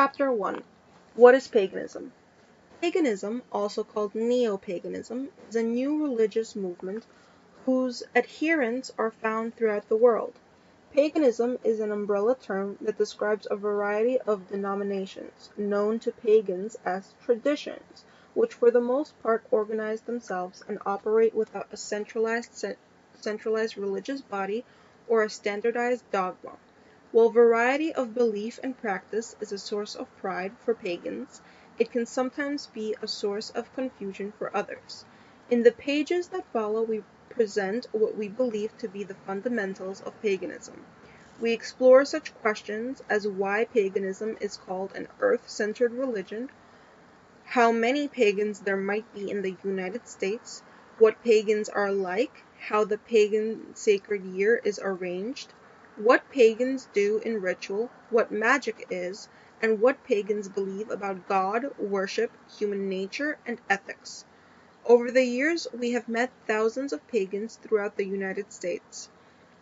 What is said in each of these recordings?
Chapter 1. What is paganism? Paganism, also called neo-paganism, is a new religious movement whose adherents are found throughout the world. Paganism is an umbrella term that describes a variety of denominations, known to pagans as traditions, which for the most part organize themselves and operate without a centralized religious body or a standardized dogma. While variety of belief and practice is a source of pride for pagans, it can sometimes be a source of confusion for others. In the pages that follow, we present what we believe to be the fundamentals of paganism. We explore such questions as why paganism is called an earth-centered religion, how many pagans there might be in the United States, what pagans are like, how the pagan sacred year is arranged, what pagans do in ritual, what magic is, and what pagans believe about God, worship, human nature, and ethics. Over the years, we have met thousands of pagans throughout the United States.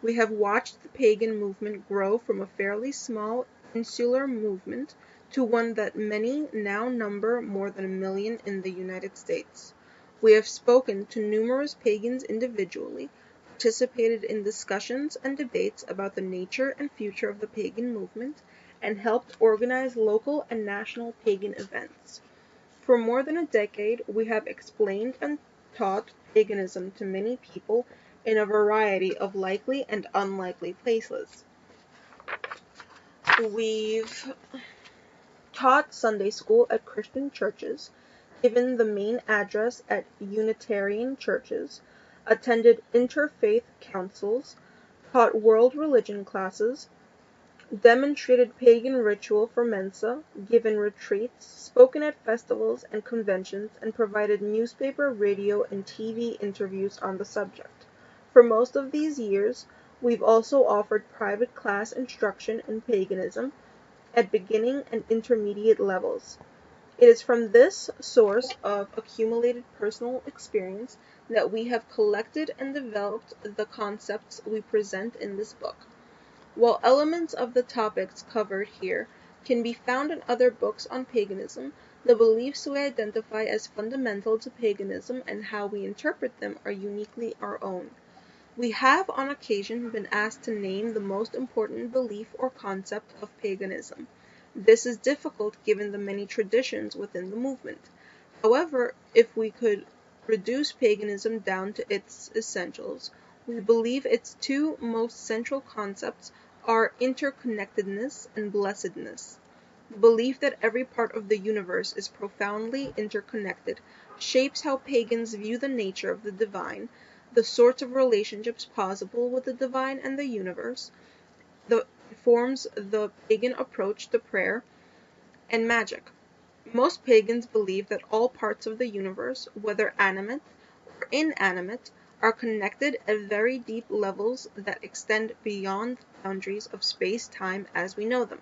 We have watched the pagan movement grow from a fairly small insular movement to one that many now number more than 1 million in the United States. We have spoken to numerous pagans individually, participated in discussions and debates about the nature and future of the pagan movement, and helped organize local and national pagan events. For more than a decade, we have explained and taught paganism to many people in a variety of likely and unlikely places. We've taught Sunday school at Christian churches, given the main address at Unitarian churches, attended interfaith councils, taught world religion classes, demonstrated pagan ritual for Mensa, given retreats, spoken at festivals and conventions, and provided newspaper, radio, and TV interviews on the subject. For most of these years, we've also offered private class instruction in paganism at beginning and intermediate levels. It is from this source of accumulated personal experience that we have collected and developed the concepts we present in this book. While elements of the topics covered here can be found in other books on paganism, the beliefs we identify as fundamental to paganism and how we interpret them are uniquely our own. We have on occasion been asked to name the most important belief or concept of paganism. This is difficult given the many traditions within the movement. However, if we could reduce paganism down to its essentials, we believe its two most central concepts are interconnectedness and blessedness. The belief that every part of the universe is profoundly interconnected shapes how pagans view the nature of the divine, the sorts of relationships possible with the divine and the universe, forms the pagan approach to prayer and magic. Most pagans believe that all parts of the universe, whether animate or inanimate, are connected at very deep levels that extend beyond the boundaries of space-time as we know them.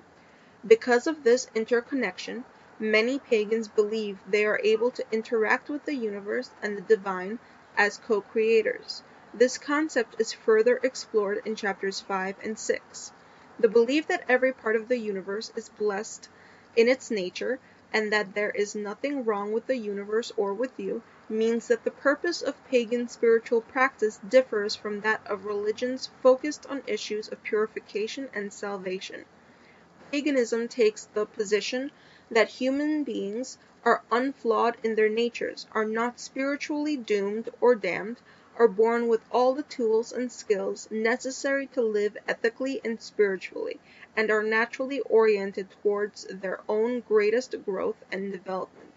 Because of this interconnection, many pagans believe they are able to interact with the universe and the divine as co-creators. This concept is further explored in chapters 5 and 6. The belief that every part of the universe is blessed in its nature and that there is nothing wrong with the universe or with you means that the purpose of pagan spiritual practice differs from that of religions focused on issues of purification and salvation. Paganism takes the position that human beings are unflawed in their natures, are not spiritually doomed or damned, are born with all the tools and skills necessary to live ethically and spiritually, and are naturally oriented towards their own greatest growth and development.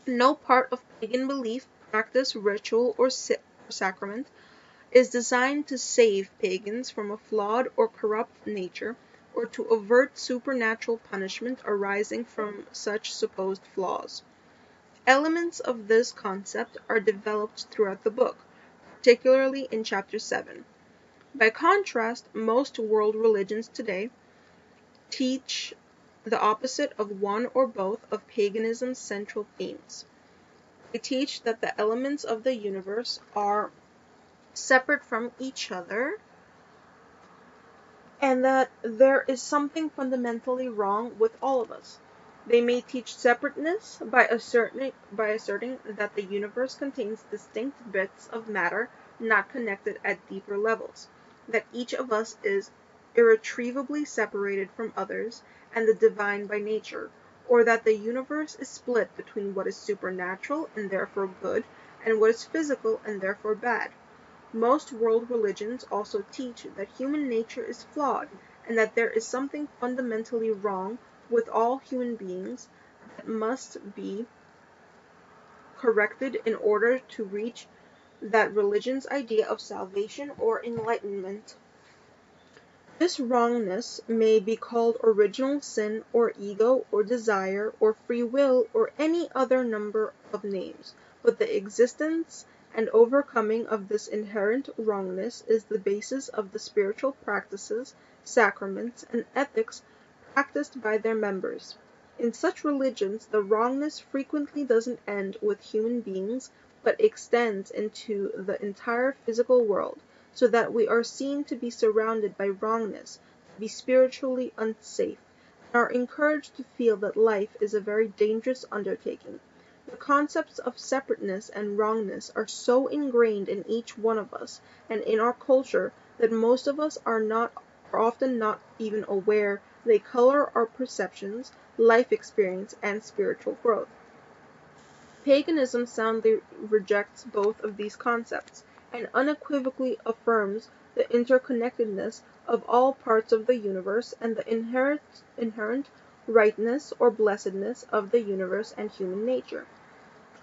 No part of pagan belief, practice, ritual, or sacrament is designed to save pagans from a flawed or corrupt nature, or to avert supernatural punishment arising from such supposed flaws. Elements of this concept are developed throughout the book, particularly in chapter 7. By contrast, most world religions today teach the opposite of one or both of paganism's central themes. They teach that the elements of the universe are separate from each other and that there is something fundamentally wrong with all of us. They may teach separateness by asserting that the universe contains distinct bits of matter not connected at deeper levels, that each of us is irretrievably separated from others and the divine by nature, or that the universe is split between what is supernatural and therefore good and what is physical and therefore bad. Most world religions also teach that human nature is flawed and that there is something fundamentally wrong with all human beings that must be corrected in order to reach that religion's idea of salvation or enlightenment. This wrongness may be called original sin or ego or desire or free will or any other number of names, but the existence and overcoming of this inherent wrongness is the basis of the spiritual practices, sacraments, and ethics practiced by their members. In such religions, the wrongness frequently doesn't end with human beings, but extends into the entire physical world, so that we are seen to be surrounded by wrongness, to be spiritually unsafe, and are encouraged to feel that life is a very dangerous undertaking. The concepts of separateness and wrongness are so ingrained in each one of us and in our culture that most of us are often not even aware they color our perceptions, life experience, and spiritual growth. Paganism soundly rejects both of these concepts and unequivocally affirms the interconnectedness of all parts of the universe and the inherent rightness or blessedness of the universe and human nature.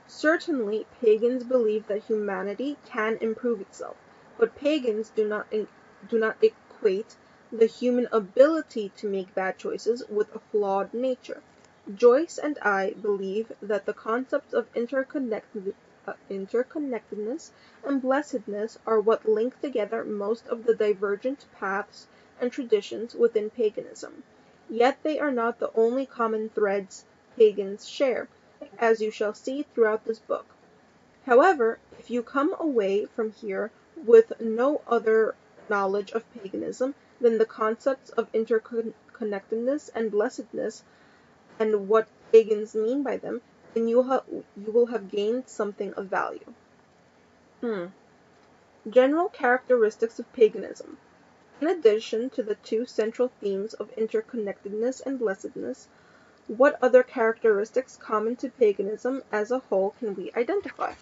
Certainly, pagans believe that humanity can improve itself, but pagans do not equate the human ability to make bad choices with a flawed nature. Joyce and I believe that the concepts of interconnectedness and blessedness are what link together most of the divergent paths and traditions within paganism. Yet they are not the only common threads pagans share, as you shall see throughout this book. However, if you come away from here with no other knowledge of paganism than the concepts of interconnectedness and blessedness and what pagans mean by them, then you will have gained something of value. General characteristics of paganism. In addition to the two central themes of interconnectedness and blessedness, what other characteristics common to paganism as a whole can we identify?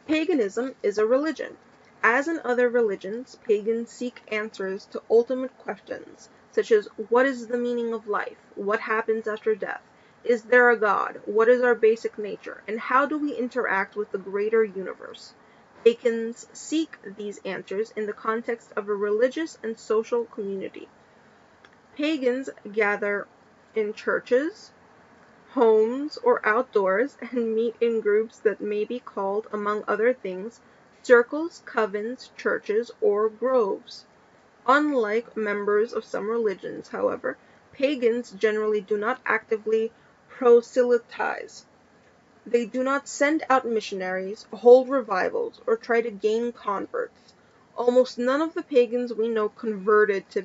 Paganism is a religion. As in other religions, pagans seek answers to ultimate questions, such as what is the meaning of life? What happens after death? Is there a God? What is our basic nature? And how do we interact with the greater universe? Pagans seek these answers in the context of a religious and social community. Pagans gather in churches, homes, or outdoors and meet in groups that may be called, among other things, circles, covens, churches, or groves. Unlike members of some religions, however, pagans generally do not actively proselytize. They do not send out missionaries, hold revivals, or try to gain converts. Almost none of the pagans we know converted to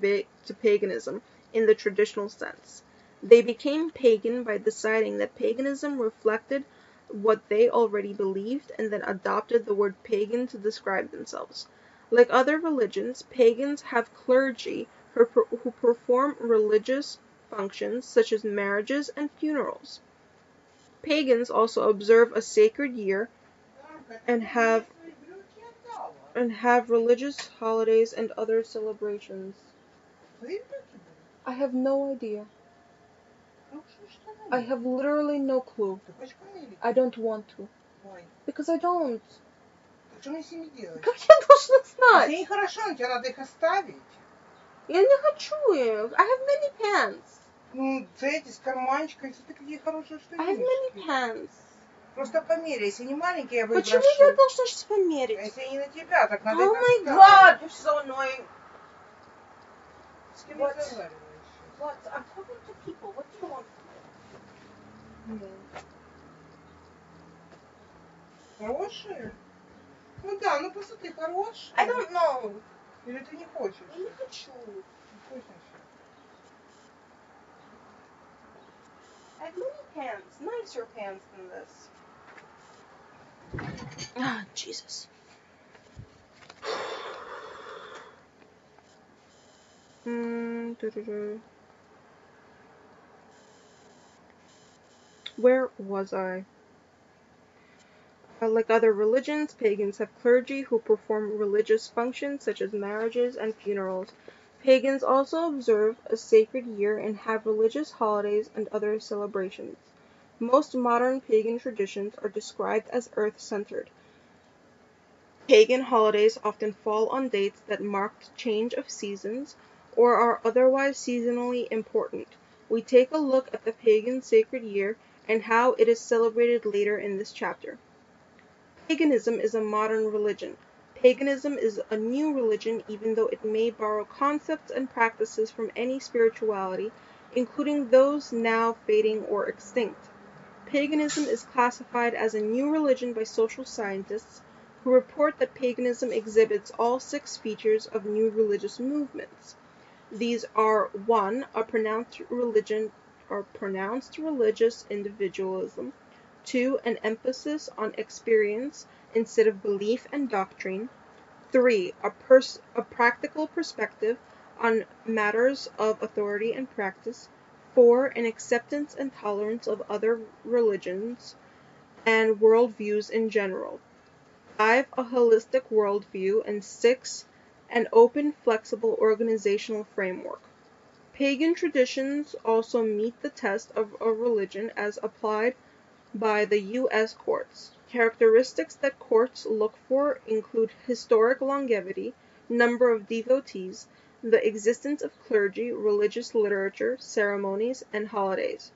paganism in the traditional sense. They became pagan by deciding that paganism reflected what they already believed and then adopted the word pagan to describe themselves. Like other religions, pagans have clergy who perform religious functions such as marriages and funerals. Pagans also observe a sacred year and have religious holidays and other celebrations. I have no idea. I have literally no clue. I don't want to. Because I don't. Что мне с ними делать? Как я должна знать? Это нехорошо, тебе надо их оставить. Я не хочу их. I have many pants. Ну, эти с карманчиками, все такие хорошие штуки. I have many pants. Просто померяй, если не маленькие, я выброшу. Почему я должна сейчас померить? А если они на тебя, так надо Oh их my оставить. god, you're so annoying. С кем разговариваешь? What? I'm talking to people. What do you want from me? Хорошие? Ну да, ну просто ты хорош. I don't know. Или ты не хочешь? Я не хочу. Не хочешь? I have many pants, nicer pants than this. Ah, Jesus. Where was I? Like other religions, pagans have clergy who perform religious functions such as marriages and funerals. Pagans also observe a sacred year and have religious holidays and other celebrations. Most modern pagan traditions are described as earth-centered. Pagan holidays often fall on dates that mark change of seasons or are otherwise seasonally important. We take a look at the pagan sacred year and how it is celebrated later in this chapter. Paganism is a modern religion. Paganism is a new religion even though it may borrow concepts and practices from any spirituality, including those now fading or extinct. Paganism is classified as a new religion by social scientists who report that paganism exhibits all 6 features of new religious movements. These are 1. A pronounced religious individualism, 2. An emphasis on experience instead of belief and doctrine, 3. A practical perspective on matters of authority and practice, 4. An acceptance and tolerance of other religions and worldviews in general, 5. A holistic worldview, and 6. An open, flexible organizational framework. Pagan traditions also meet the test of a religion as applied by the U.S. courts. Characteristics that courts look for include historic longevity, number of devotees, the existence of clergy, religious literature, ceremonies, and holidays.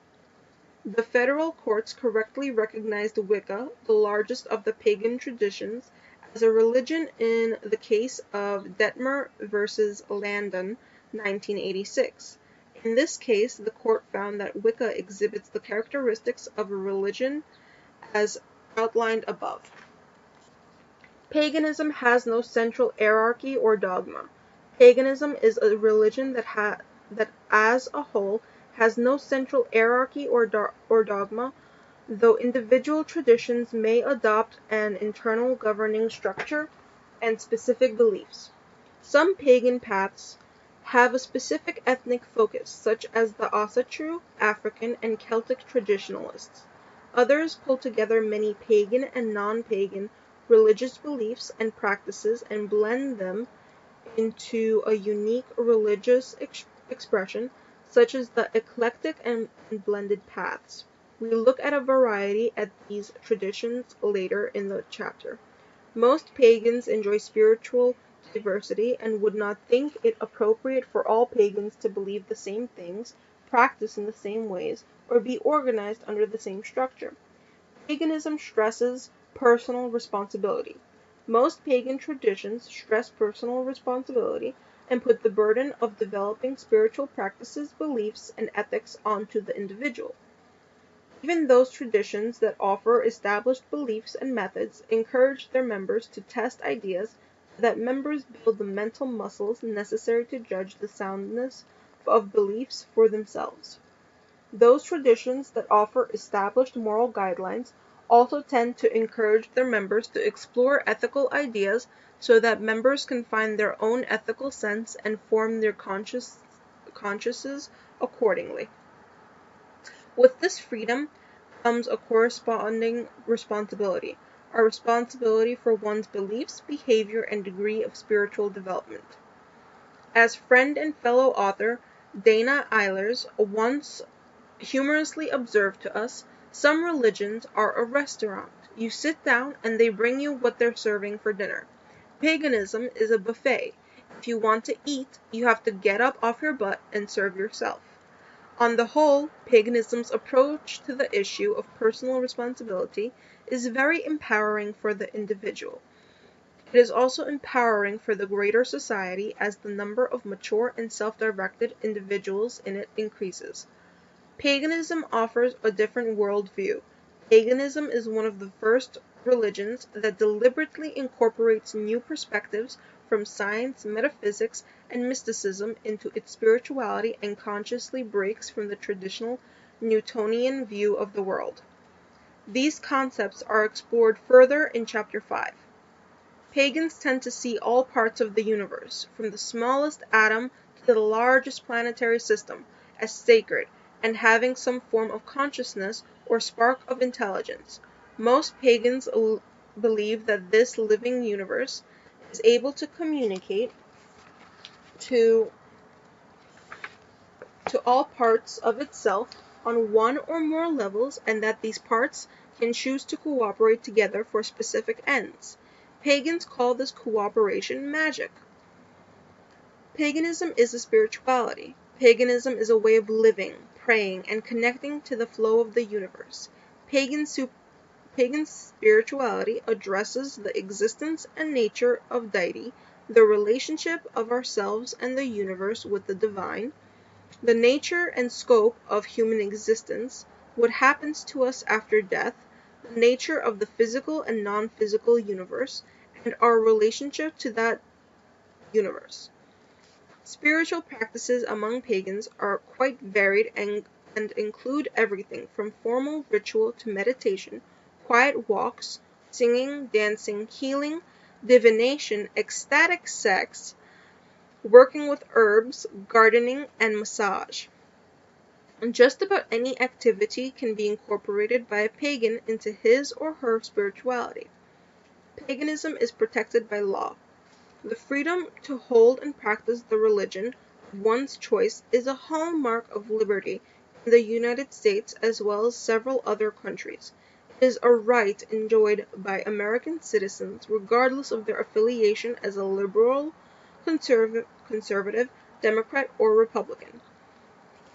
The federal courts correctly recognized Wicca, the largest of the pagan traditions, as a religion in the case of Detmer v. Landon, 1986. In this case, the court found that Wicca exhibits the characteristics of a religion as outlined above. Paganism has no central hierarchy or dogma. Paganism is a religion that as a whole has no central hierarchy or dogma, though individual traditions may adopt an internal governing structure and specific beliefs. Some pagan paths have a specific ethnic focus, such as the Asatru, African, and Celtic traditionalists. Others pull together many pagan and non-pagan religious beliefs and practices and blend them into a unique religious expression, such as the eclectic and blended paths. We look at a variety of these traditions later in the chapter. Most pagans enjoy spiritual diversity and would not think it appropriate for all pagans to believe the same things, practice in the same ways, or be organized under the same structure. Paganism stresses personal responsibility. Most pagan traditions stress personal responsibility and put the burden of developing spiritual practices, beliefs, and ethics onto the individual. Even those traditions that offer established beliefs and methods encourage their members to test ideas so that members build the mental muscles necessary to judge the soundness of beliefs for themselves. Those traditions that offer established moral guidelines also tend to encourage their members to explore ethical ideas so that members can find their own ethical sense and form their consciences accordingly. With this freedom comes a corresponding responsibility, a responsibility for one's beliefs, behavior, and degree of spiritual development. As friend and fellow author Dana Eilers once humorously observed to us, some religions are a restaurant. You sit down and they bring you what they're serving for dinner. Paganism is a buffet. If you want to eat, you have to get up off your butt and serve yourself. On the whole, paganism's approach to the issue of personal responsibility is very empowering for the individual. It is also empowering for the greater society as the number of mature and self-directed individuals in it increases. Paganism offers a different worldview. Paganism is one of the first religions that deliberately incorporates new perspectives from science, metaphysics, and mysticism into its spirituality and consciously breaks from the traditional Newtonian view of the world. These concepts are explored further in Chapter 5. Pagans tend to see all parts of the universe, from the smallest atom to the largest planetary system, as sacred and having some form of consciousness or spark of intelligence. Most pagans believe that this living universe is able to communicate to all parts of itself on one or more levels, and that these parts can choose to cooperate together for specific ends. Pagans call this cooperation magic. Paganism is a spirituality. Paganism is a way of living, praying, and connecting to the flow of the universe. Pagan spirituality addresses the existence and nature of deity, the relationship of ourselves and the universe with the divine, the nature and scope of human existence, what happens to us after death, the nature of the physical and non-physical universe, and our relationship to that universe. Spiritual practices among pagans are quite varied and include everything from formal ritual to meditation, quiet walks, singing, dancing, healing, divination, ecstatic sex, working with herbs, gardening, and massage. And just about any activity can be incorporated by a pagan into his or her spirituality. Paganism is protected by law. The freedom to hold and practice the religion of one's choice is a hallmark of liberty in the United States as well as several other countries. It is a right enjoyed by American citizens regardless of their affiliation as a liberal, conservative, Democrat, or Republican.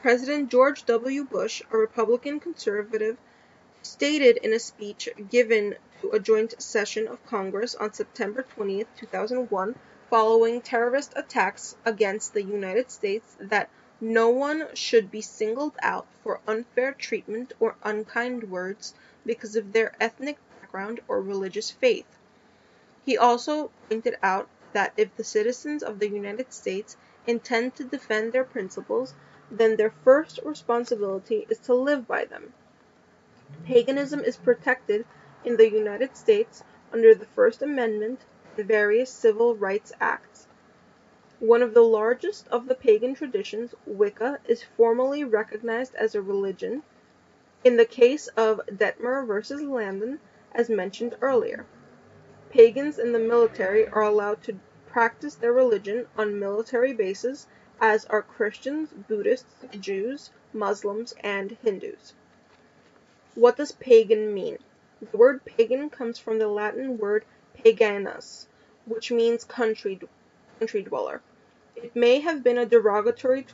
President George W. Bush, a Republican conservative, stated in a speech given to a joint session of Congress on September 20, 2001, following terrorist attacks against the United States, that no one should be singled out for unfair treatment or unkind words because of their ethnic background or religious faith. He also pointed out that if the citizens of the United States intend to defend their principles, then their first responsibility is to live by them. Paganism is protected in the United States under the First Amendment and various civil rights acts. One of the largest of the pagan traditions, Wicca, is formally recognized as a religion in the case of Detmer versus Landon, as mentioned earlier. Pagans in the military are allowed to practice their religion on military bases, as are Christians, Buddhists, Jews, Muslims, and Hindus. What does pagan mean? The word pagan comes from the Latin word paganus, which means country dweller. It may have been a derogatory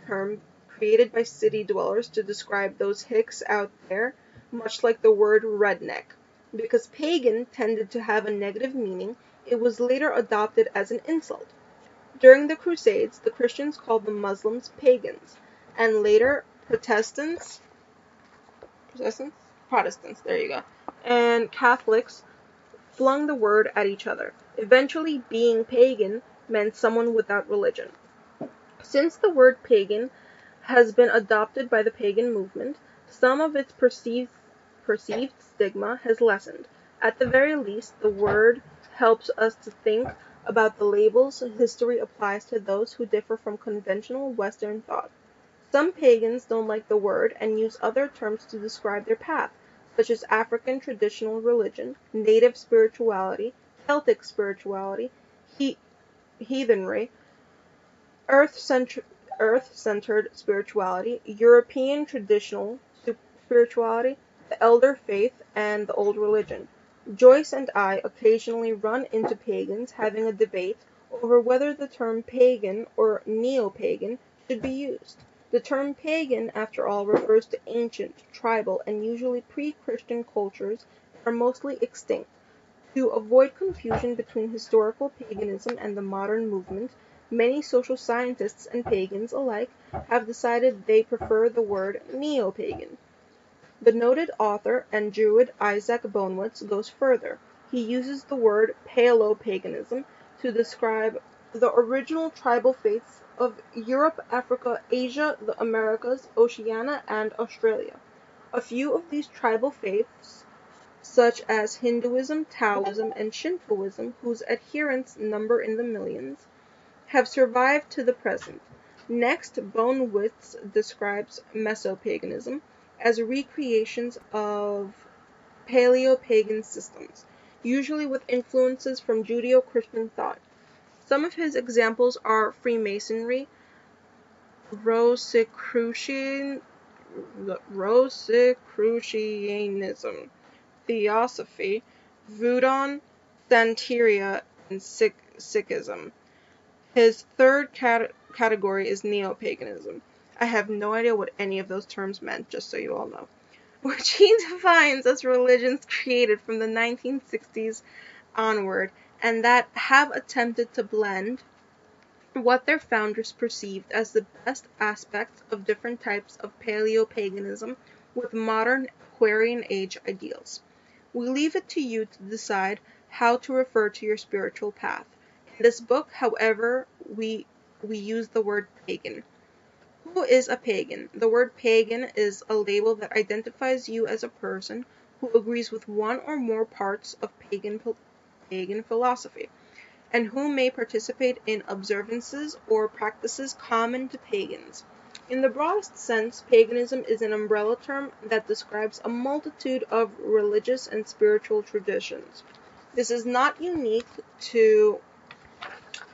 term created by city dwellers to describe those hicks out there, much like the word redneck. Because pagan tended to have a negative meaning, it was later adopted as an insult. During the Crusades, the Christians called the Muslims pagans, and later Protestants, there you go, and Catholics flung the word at each other. Eventually, being pagan meant someone without religion. Since the word pagan has been adopted by the pagan movement, some of its perceived stigma has lessened. At the very least, the word helps us to think about the labels history applies to those who differ from conventional Western thought. Some pagans don't like the word and use other terms to describe their path, such as African traditional religion, native spirituality, Celtic spirituality, heathenry, earth-centered spirituality, European traditional spirituality, the elder faith, and the old religion. Joyce and I occasionally run into pagans having a debate over whether the term pagan or neo-pagan should be used. The term pagan, after all, refers to ancient, tribal, and usually pre-Christian cultures that are mostly extinct. To avoid confusion between historical paganism and the modern movement, many social scientists and pagans alike have decided they prefer the word neo-pagan. The noted author and Druid Isaac Bonewits goes further. He uses the word Paleopaganism to describe the original tribal faiths of Europe, Africa, Asia, the Americas, Oceania, and Australia. A few of these tribal faiths, such as Hinduism, Taoism, and Shintoism, whose adherents number in the millions, have survived to the present. Next, Bonewits describes Mesopaganism as recreations of Paleo-pagan systems, usually with influences from Judeo-Christian thought. Some of his examples are Freemasonry, Rosicrucianism, Theosophy, Voodoo, Santeria, and Sikhism. His third category is neo-paganism. I have no idea what any of those terms meant, just so you all know, which he defines as religions created from the 1960s onward and that have attempted to blend what their founders perceived as the best aspects of different types of paleo-paganism with modern Aquarian Age ideals. We leave it to you to decide how to refer to your spiritual path. In this book, however, we use the word pagan. Who is a pagan? The word pagan is a label that identifies you as a person who agrees with one or more parts of pagan philosophy, and who may participate in observances or practices common to pagans. In the broadest sense, paganism is an umbrella term that describes a multitude of religious and spiritual traditions. This is not unique to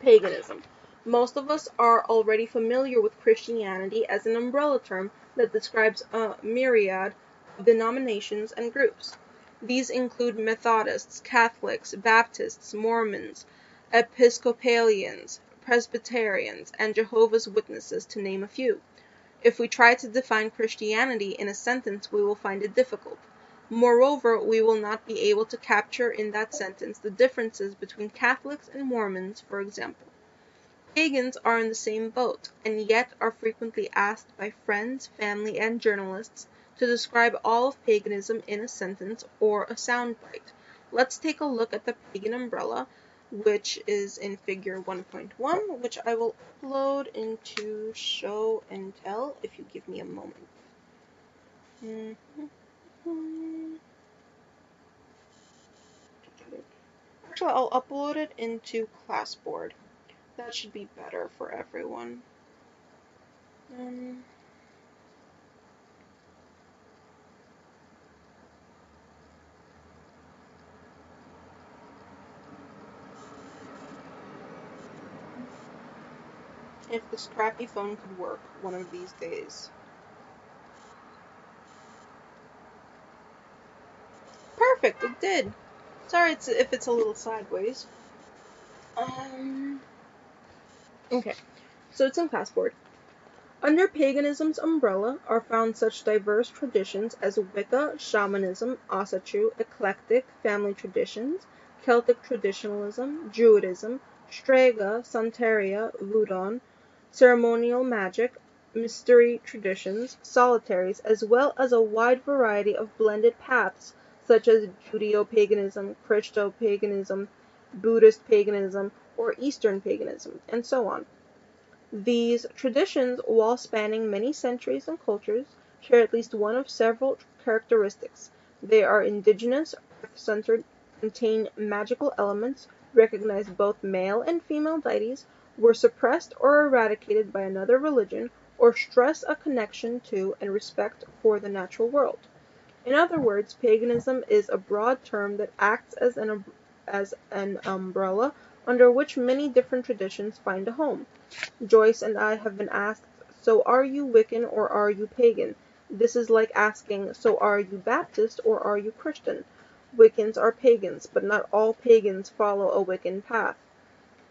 paganism. Most of us are already familiar with Christianity as an umbrella term that describes a myriad of denominations and groups. These include Methodists, Catholics, Baptists, Mormons, Episcopalians, Presbyterians, and Jehovah's Witnesses, to name a few. If we try to define Christianity in a sentence, we will find it difficult. Moreover, we will not be able to capture in that sentence the differences between Catholics and Mormons, for example. Pagans are in the same boat, and yet are frequently asked by friends, family, and journalists to describe all of paganism in a sentence or a soundbite. Let's take a look at the pagan umbrella, which is in figure 1.1, which I will upload into show and tell if you give me a moment. Actually, I'll upload it into Classboard. That should be better for everyone. If the scrappy phone could work one of these days. Perfect, it did. Sorry if it's a little sideways. Okay, so it's in Passport. Under paganism's umbrella are found such diverse traditions as Wicca, shamanism, Asatru, eclectic family traditions, Celtic traditionalism, Druidism, Strega, Santeria, Voodoo, ceremonial magic, mystery traditions, solitaries, as well as a wide variety of blended paths such as Judeo-paganism, Christo-paganism, Buddhist paganism, or Eastern paganism, and so on. These traditions, while spanning many centuries and cultures, share at least one of several characteristics. They are indigenous, earth-centered, contain magical elements, recognize both male and female deities, were suppressed or eradicated by another religion, or stress a connection to and respect for the natural world. In other words, paganism is a broad term that acts as an umbrella under which many different traditions find a home. Joyce and I have been asked, so are you Wiccan or are you pagan? This is like asking, so are you Baptist or are you Christian? Wiccans are pagans, but not all pagans follow a Wiccan path.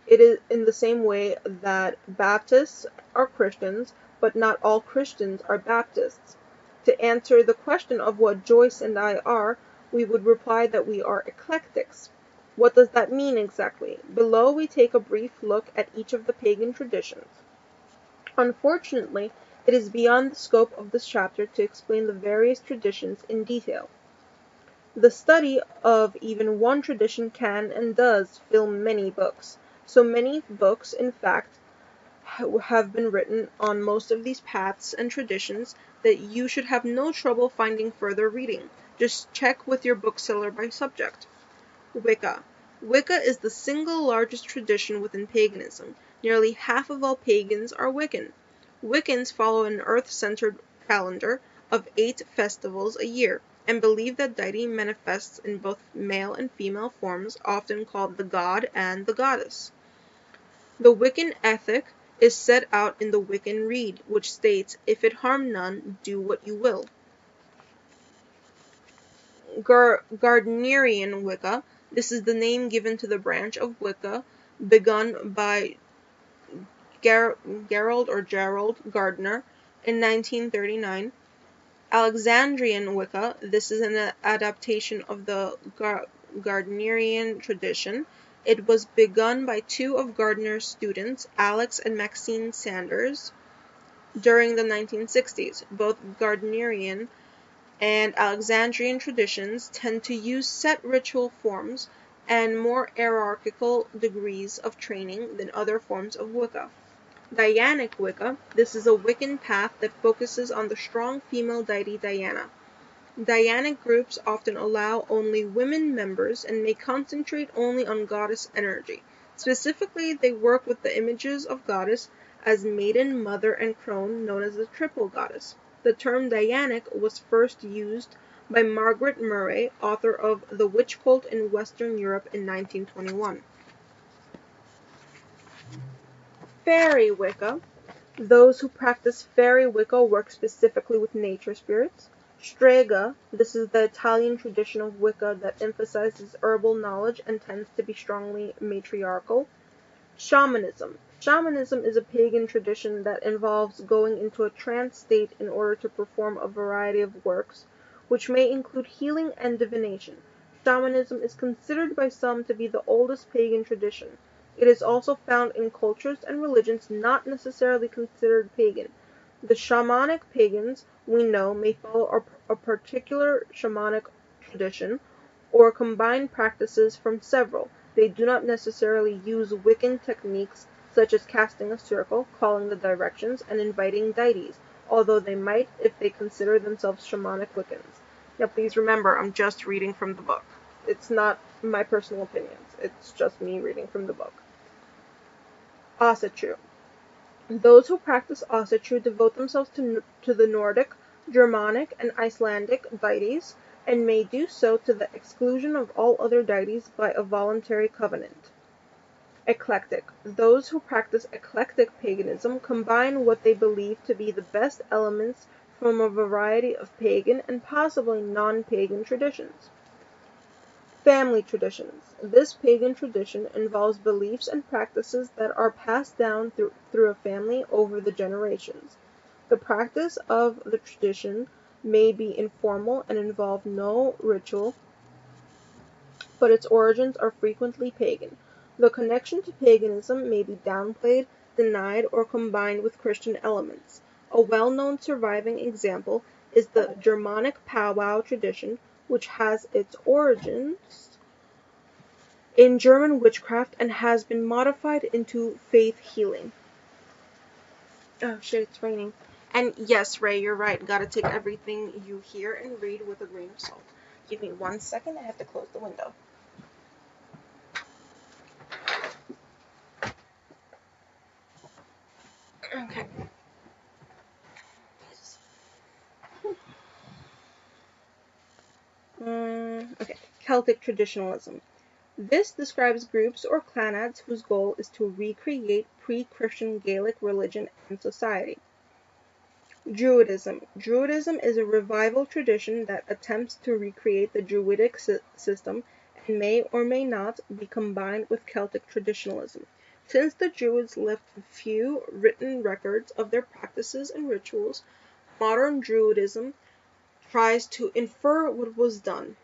It is in the same way that Baptists are Christians, but not all Christians are Baptists. To answer the question of what Joyce and I are, we would reply that we are eclectics. What does that mean exactly? Below we take a brief look at each of the pagan traditions. Unfortunately, It is beyond the scope of this chapter to explain the various traditions in detail. The study of even one tradition can and does fill many books. So many books, in fact, have been written on most of these paths and traditions that you should have no trouble finding further reading. Just check with your bookseller by subject. Wicca. Wicca is the single largest tradition within paganism. Nearly half of all pagans are Wiccan. Wiccans follow an earth-centered calendar of 8 festivals a year, and believe that deity manifests in both male and female forms, often called the god and the goddess. The Wiccan ethic is set out in the Wiccan Rede, which states, "If it harm none, do what you will." Gardnerian Wicca. This is the name given to the branch of Wicca begun by Gerald Gardner in 1939. Alexandrian Wicca. This is an adaptation of the Gardnerian tradition. It was begun by 2 of Gardner's students, Alex and Maxine Sanders, during the 1960s. Both Gardnerian and Alexandrian traditions tend to use set ritual forms and more hierarchical degrees of training than other forms of Wicca. Dianic Wicca. This is a Wiccan path that focuses on the strong female deity Diana. Dianic groups often allow only women members and may concentrate only on goddess energy. Specifically, they work with the images of goddess as maiden, mother, and crone, known as the triple goddess. The term Dianic was first used by Margaret Murray, author of The Witch Cult in Western Europe in 1921. Fairy Wicca. Those who practice fairy Wicca work specifically with nature spirits. Strega. This is the Italian tradition of Wicca that emphasizes herbal knowledge and tends to be strongly matriarchal. Shamanism. Shamanism is a pagan tradition that involves going into a trance state in order to perform a variety of works, which may include healing and divination. Shamanism is considered by some to be the oldest pagan tradition. It is also found in cultures and religions not necessarily considered pagan. The shamanic pagans we know may follow a particular shamanic tradition or combine practices from several. They do not necessarily use Wiccan techniques such as casting a circle, calling the directions, and inviting deities, although they might if they consider themselves shamanic Wiccans. Now please remember, I'm just reading from the book. It's not my personal opinions. It's just me reading from the book. Asatru. Those who practice Asatru devote themselves to the Nordic, Germanic, and Icelandic deities, and may do so to the exclusion of all other deities by a voluntary covenant. Eclectic. Those who practice eclectic paganism combine what they believe to be the best elements from a variety of pagan and possibly non-pagan traditions. Family traditions. This pagan tradition involves beliefs and practices that are passed down through a family over the generations. The practice of the tradition may be informal and involve no ritual, but its origins are frequently pagan. The connection to paganism may be downplayed, denied, or combined with Christian elements. A well-known surviving example is the Germanic powwow tradition, which has its origins in German witchcraft and has been modified into faith healing. Oh shit, it's raining. And yes, Ray, you're right. Gotta take everything you hear and read with a grain of salt. Give me 1 second, I have to close the window. Okay. Okay. Celtic traditionalism. This describes groups or clanads whose goal is to recreate pre-Christian Gaelic religion and society. Druidism. Druidism is a revival tradition that attempts to recreate the Druidic system and may or may not be combined with Celtic traditionalism. Since the Druids left few written records of their practices and rituals, modern Druidism tries to infer what was done.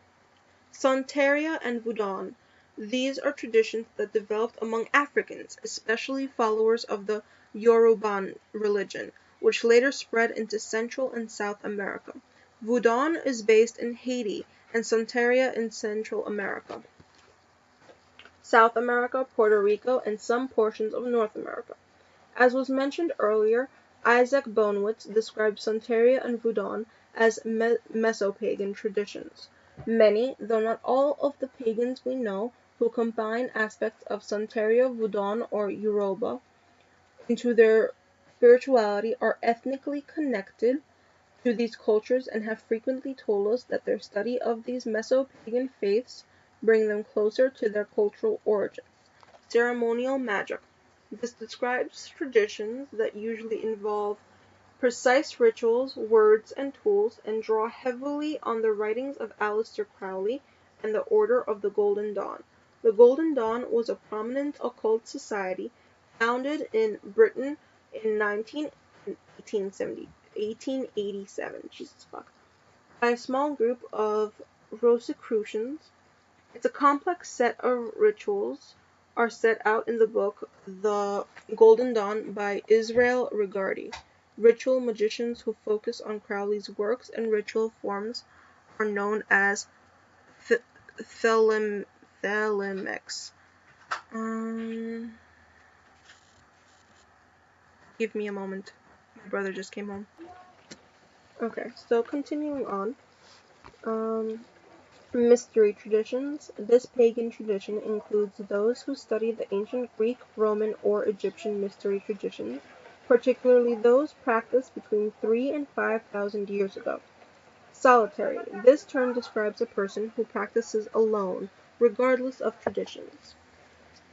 Santeria and Voodoo. These are traditions that developed among Africans, especially followers of the Yoruban religion. which later spread into Central and South America. Voodoo is based in Haiti and Santeria in Central America, South America, Puerto Rico, and some portions of North America. As was mentioned earlier, Isaac Bonewits describes Santeria and Voodoo as Mesopagan traditions. Many, though not all, of the pagans we know who combine aspects of Santeria, Voodoo, or Yoruba into their spirituality are ethnically connected to these cultures and have frequently told us that their study of these Mesopagan faiths bring them closer to their cultural origins. Ceremonial magic. This describes traditions that usually involve precise rituals, words, and tools, and draw heavily on the writings of Aleister Crowley and the Order of the Golden Dawn. The Golden Dawn was a prominent occult society founded in Britain in 1887, Jesus fuck, by a small group of Rosicrucians. It's a complex set of rituals are set out in the book The Golden Dawn by Israel Regardie. Ritual magicians who focus on Crowley's works and ritual forms are known as Thelemics. Give me a moment. My brother just came home. Okay, so continuing on. Mystery traditions. This pagan tradition includes those who study the ancient Greek, Roman, or Egyptian mystery traditions, particularly those practiced between 3,000 and 5,000 years ago. Solitary. This term describes a person who practices alone, regardless of traditions.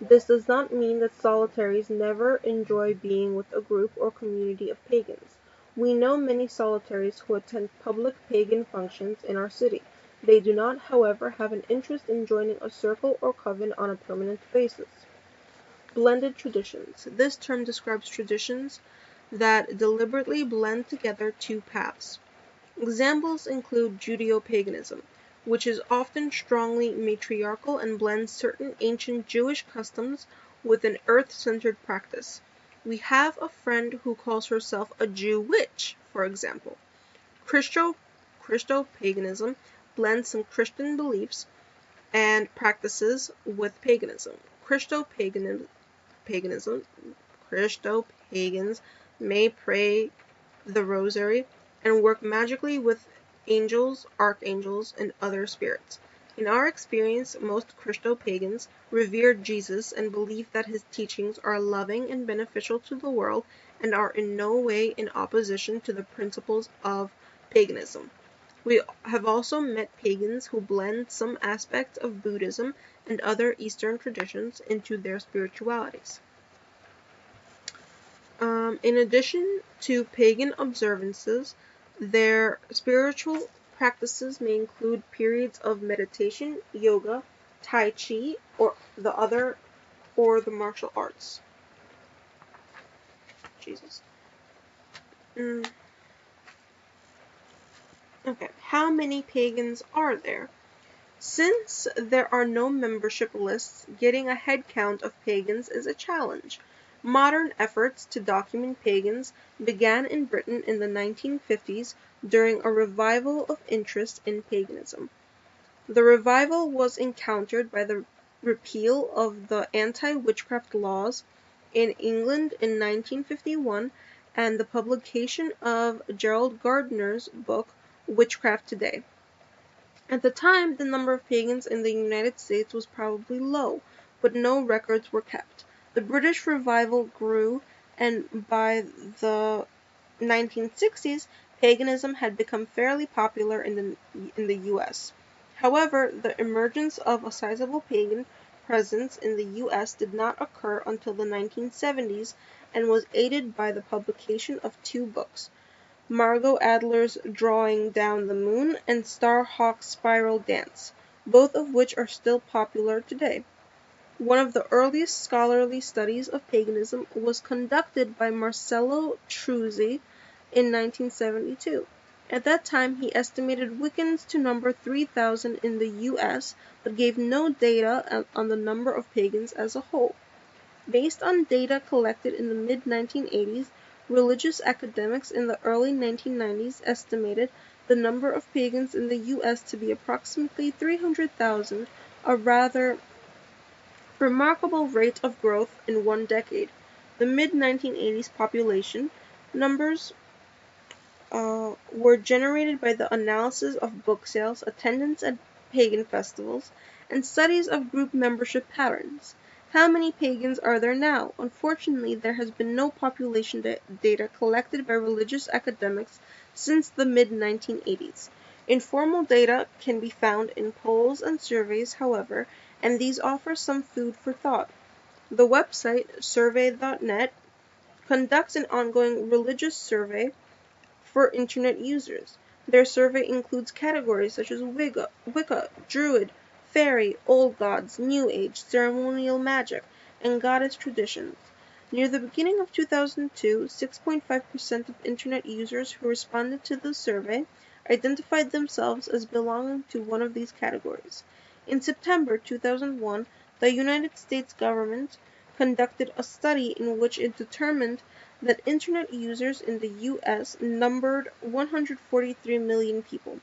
This does not mean that solitaries never enjoy being with a group or community of pagans. We know many solitaries who attend public pagan functions in our city. They do not, however, have an interest in joining a circle or coven on a permanent basis. Blended traditions. This term describes traditions that deliberately blend together two paths. Examples include Judeo-paganism, which is often strongly matriarchal and blends certain ancient Jewish customs with an earth-centered practice. We have a friend who calls herself a Jew witch, for example. Christo-paganism blends some Christian beliefs and practices with paganism. Christo-pagans may pray the rosary and work magically with angels, archangels, and other spirits. In our experience, most Christo-pagans revere Jesus and believe that his teachings are loving and beneficial to the world and are in no way in opposition to the principles of paganism. We have also met pagans who blend some aspects of Buddhism and other Eastern traditions into their spiritualities. In addition to pagan observances, their spiritual practices may include periods of meditation, yoga, tai chi, or the martial arts. Jesus. Okay, how many pagans are there? Since there are no membership lists, getting a head count of pagans is a challenge. Modern efforts to document pagans began in Britain in the 1950s during a revival of interest in paganism. The revival was encountered by the repeal of the anti-witchcraft laws in England in 1951 and the publication of Gerald Gardner's book Witchcraft Today. At the time, the number of pagans in the United States was probably low, but no records were kept. The British revival grew, and by the 1960s, paganism had become fairly popular in the U.S. However, the emergence of a sizable pagan presence in the U.S. did not occur until the 1970s and was aided by the publication of two books, Margot Adler's Drawing Down the Moon and Starhawk's Spiral Dance, both of which are still popular today. One of the earliest scholarly studies of paganism was conducted by Marcello Truzzi in 1972. At that time, he estimated Wiccans to number 3,000 in the U.S., but gave no data on the number of pagans as a whole. Based on data collected in the mid-1980s, Religious academics in the early 1990s estimated the number of pagans in the U.S. to be approximately 300,000, a rather remarkable rate of growth in one decade. The mid-1980s population numbers were generated by the analysis of book sales, attendance at pagan festivals, and studies of group membership patterns. How many pagans are there now? Unfortunately, there has been no population data collected by religious academics since the mid-1980s. Informal data can be found in polls and surveys, however, and these offer some food for thought. The website survey.net conducts an ongoing religious survey for Internet users. Their survey includes categories such as Wicca, Druid, Fairy, Old Gods, New Age, Ceremonial Magic, and Goddess traditions. Near the beginning of 2002, 6.5% of Internet users who responded to the survey identified themselves as belonging to one of these categories. In September 2001, the United States government conducted a study in which it determined that Internet users in the U.S. numbered 143 million people.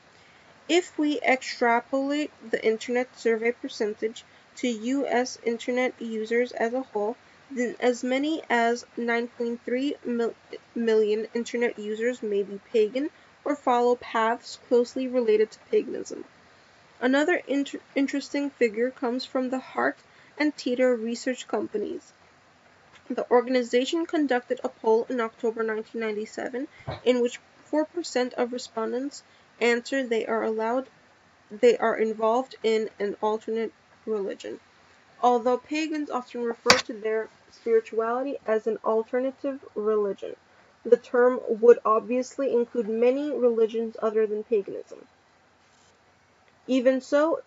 If we extrapolate the Internet survey percentage to U.S. Internet users as a whole, then as many as 9.3 million Internet users may be pagan or follow paths closely related to paganism. Another interesting figure comes from the Hart and Teeter research companies. The organization conducted a poll in October 1997 in which 4% of respondents answered they are involved in an alternate religion. Although pagans often refer to their spirituality as an alternative religion, the term would obviously include many religions other than paganism. Even so,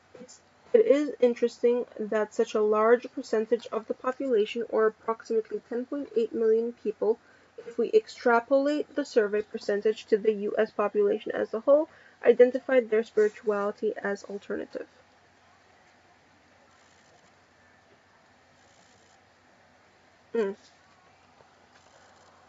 it is interesting that such a large percentage of the population, or approximately 10.8 million people, if we extrapolate the survey percentage to the U.S. population as a whole, identified their spirituality as alternative.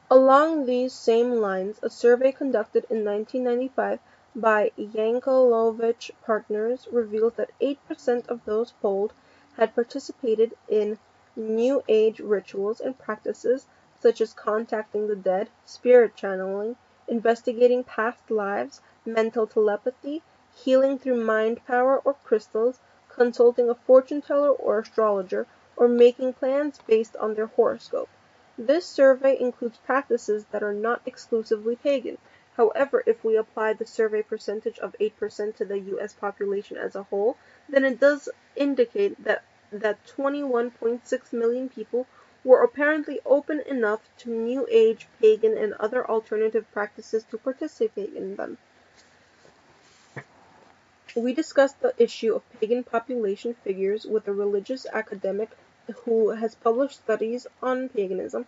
Along these same lines, a survey conducted in 1995 by Yankelovich Partners revealed that 8% of those polled had participated in New Age rituals and practices such as contacting the dead, spirit channeling, investigating past lives, mental telepathy, healing through mind power or crystals, consulting a fortune teller or astrologer, or making plans based on their horoscope. This survey includes practices that are not exclusively pagan. However, if we apply the survey percentage of 8% to the U.S. population as a whole, then it does indicate that 21.6 million people were apparently open enough to New Age, pagan, and other alternative practices to participate in them. We discussed the issue of pagan population figures with a religious academic who has published studies on paganism,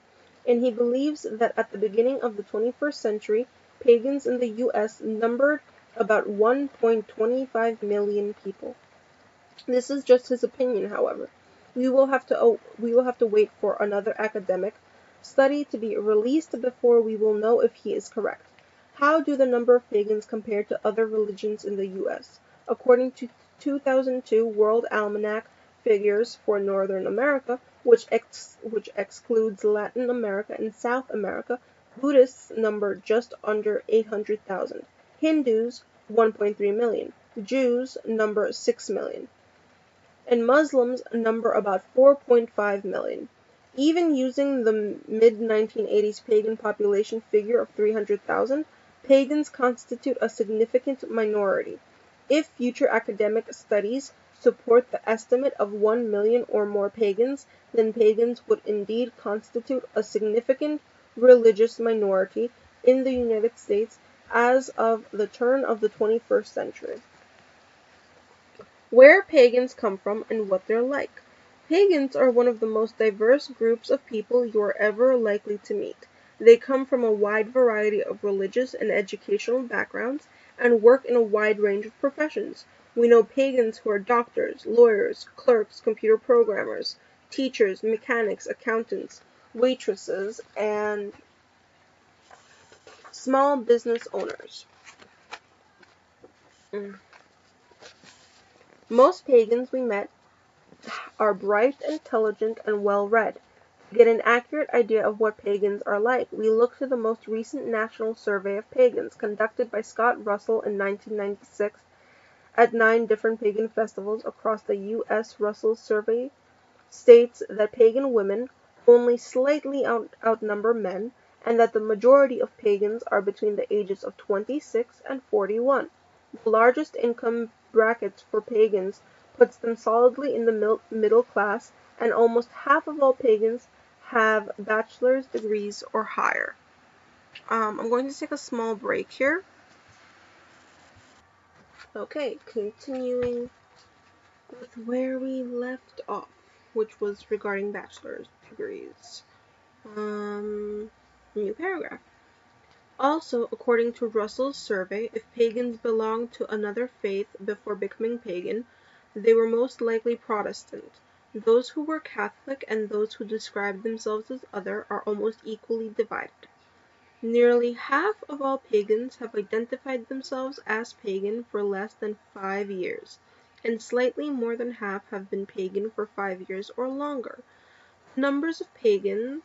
and he believes that at the beginning of the 21st century, pagans in the U.S. numbered about 1.25 million people. This is just his opinion, however. We will have to wait for another academic study to be released before we will know if he is correct. How do the number of pagans compare to other religions in the U.S.? According to 2002 World Almanac figures for Northern America, which excludes Latin America and South America, Buddhists number just under 800,000. Hindus, 1.3 million. Jews number 6 million. And Muslims number about 4.5 million. Even using the mid-1980s pagan population figure of 300,000, pagans constitute a significant minority. If future academic studies support the estimate of 1 million or more pagans, then pagans would indeed constitute a significant religious minority in the United States as of the turn of the 21st century. Where pagans come from and what they're like. Pagans are one of the most diverse groups of people you are ever likely to meet. They come from a wide variety of religious and educational backgrounds and work in a wide range of professions. We know pagans who are doctors, lawyers, clerks, computer programmers, teachers, mechanics, accountants, waitresses, and Small business owners. Most pagans we met are bright, intelligent, and well-read. To get an accurate idea of what pagans are like, we look to the most recent National Survey of Pagans, conducted by Scott Russell in 1996 at 9 different pagan festivals across the U.S. Russell's survey states that pagan women only slightly outnumber men, and that the majority of pagans are between the ages of 26 and 41. The largest income brackets for pagans puts them solidly in the middle class, and almost half of all pagans have bachelor's degrees or higher. I'm going to take a small break here. Okay, continuing with where we left off, which was regarding bachelor's degrees. New paragraph. Also, according to Russell's survey, if pagans belonged to another faith before becoming pagan, they were most likely Protestant. Those who were Catholic and those who described themselves as other are almost equally divided. Nearly half of all pagans have identified themselves as pagan for less than 5 years, and slightly more than half have been pagan for 5 years or longer. Numbers of pagans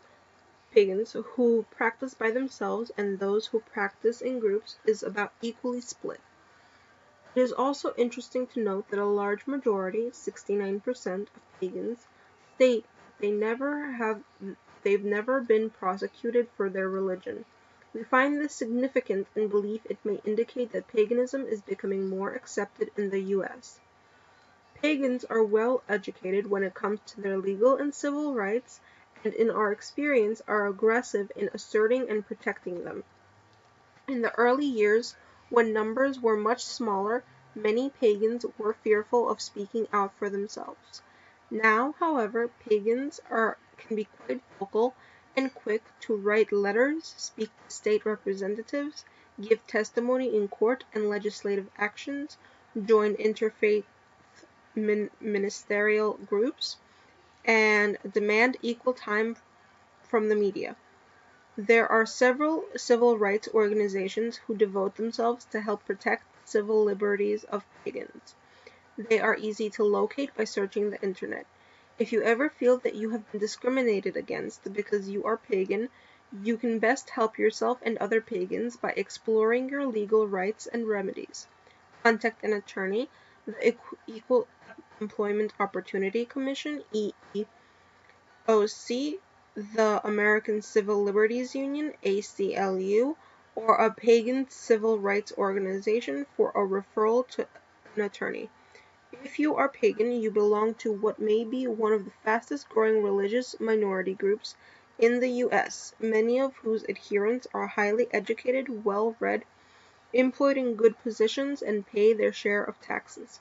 who practice by themselves and those who practice in groups is about equally split. It is also interesting to note that a large majority, 69% of pagans, state they've never been prosecuted for their religion. We find this significant and believe it may indicate that paganism is becoming more accepted in the U.S. Pagans are well educated when it comes to their legal and civil rights, and in our experience are aggressive in asserting and protecting them. In the early years, when numbers were much smaller, many pagans were fearful of speaking out for themselves. Now, however, pagans can be quite vocal and quick to write letters, speak to state representatives, give testimony in court and legislative actions, join interfaith ministerial groups, and demand equal time from the media. There are several civil rights organizations who devote themselves to help protect the civil liberties of pagans. They are easy to locate by searching the internet. If you ever feel that you have been discriminated against because you are pagan, you can best help yourself and other pagans by exploring your legal rights and remedies. Contact an attorney, the Equal Employment Opportunity Commission, EEOC, the American Civil Liberties Union, ACLU, or a pagan civil rights organization for a referral to an attorney. If you are pagan, you belong to what may be one of the fastest growing religious minority groups in the U.S., many of whose adherents are highly educated, well-read, employed in good positions, and pay their share of taxes.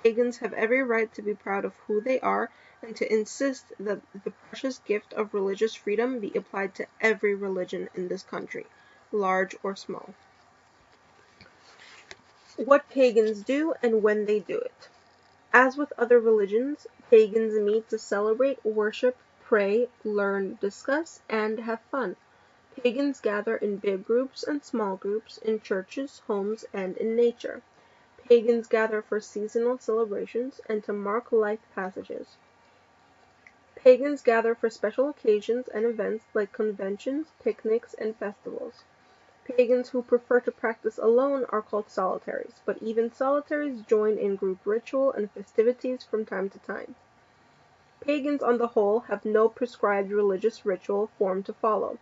Pagans have every right to be proud of who they are and to insist that the precious gift of religious freedom be applied to every religion in this country, large or small. What pagans do and when they do it. As with other religions, pagans meet to celebrate, worship, pray, learn, discuss, and have fun. Pagans gather in big groups and small groups, in churches, homes, and in nature. Pagans gather for seasonal celebrations and to mark life passages. Pagans gather for special occasions and events like conventions, picnics, and festivals. Pagans who prefer to practice alone are called solitaries, but even solitaries join in group ritual and festivities from time to time. Pagans on the whole have no prescribed religious ritual form to follow.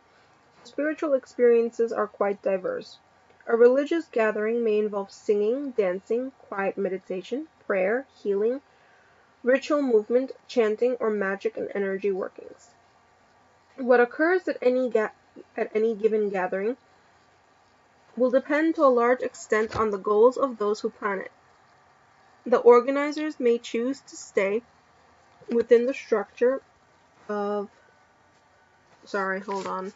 Spiritual experiences are quite diverse. A religious gathering may involve singing, dancing, quiet meditation, prayer, healing, ritual movement, chanting, or magic and energy workings. What occurs at any given gathering will depend to a large extent on the goals of those who plan it. The organizers may choose to stay within the structure of... Sorry, hold on.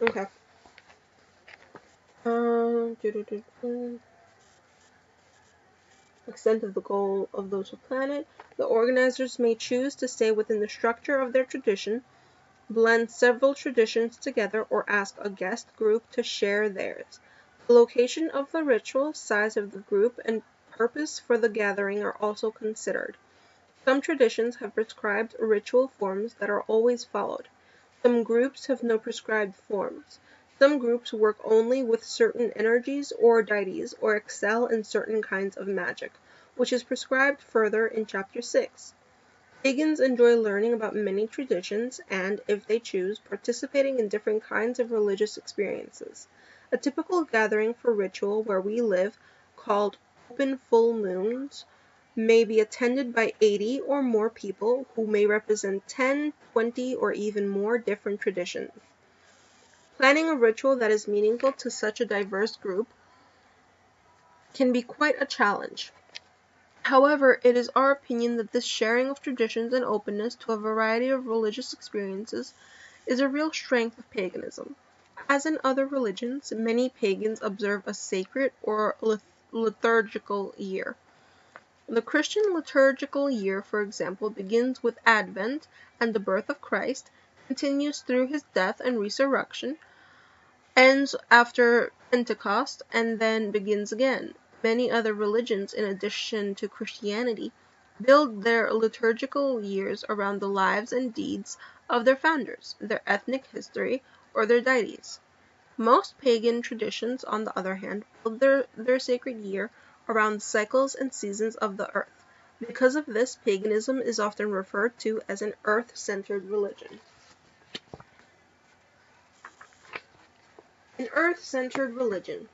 Okay. extent of the goal of those who plan it, the organizers may choose to stay within the structure of their tradition, blend several traditions together, or ask a guest group to share theirs. The location of the ritual, size of the group, and purpose for the gathering are also considered. Some traditions have prescribed ritual forms that are always followed. Some groups have no prescribed forms. Some groups work only with certain energies or deities, or excel in certain kinds of magic, which is prescribed further in Chapter 6. Pagans enjoy learning about many traditions and, if they choose, participating in different kinds of religious experiences. A typical gathering for ritual where we live, called open full moons, may be attended by 80 or more people who may represent 10, 20, or even more different traditions. Planning a ritual that is meaningful to such a diverse group can be quite a challenge. However, it is our opinion that this sharing of traditions and openness to a variety of religious experiences is a real strength of paganism. As in other religions, many pagans observe a sacred or liturgical year. The Christian liturgical year, for example, begins with Advent and the birth of Christ, continues through his death and resurrection, ends after Pentecost, and then begins again. Many other religions, in addition to Christianity, build their liturgical years around the lives and deeds of their founders, their ethnic history, or their deities. Most pagan traditions, on the other hand, build their sacred year around the cycles and seasons of the earth. Because of this, paganism is often referred to as an earth-centered religion. An earth-centered religion.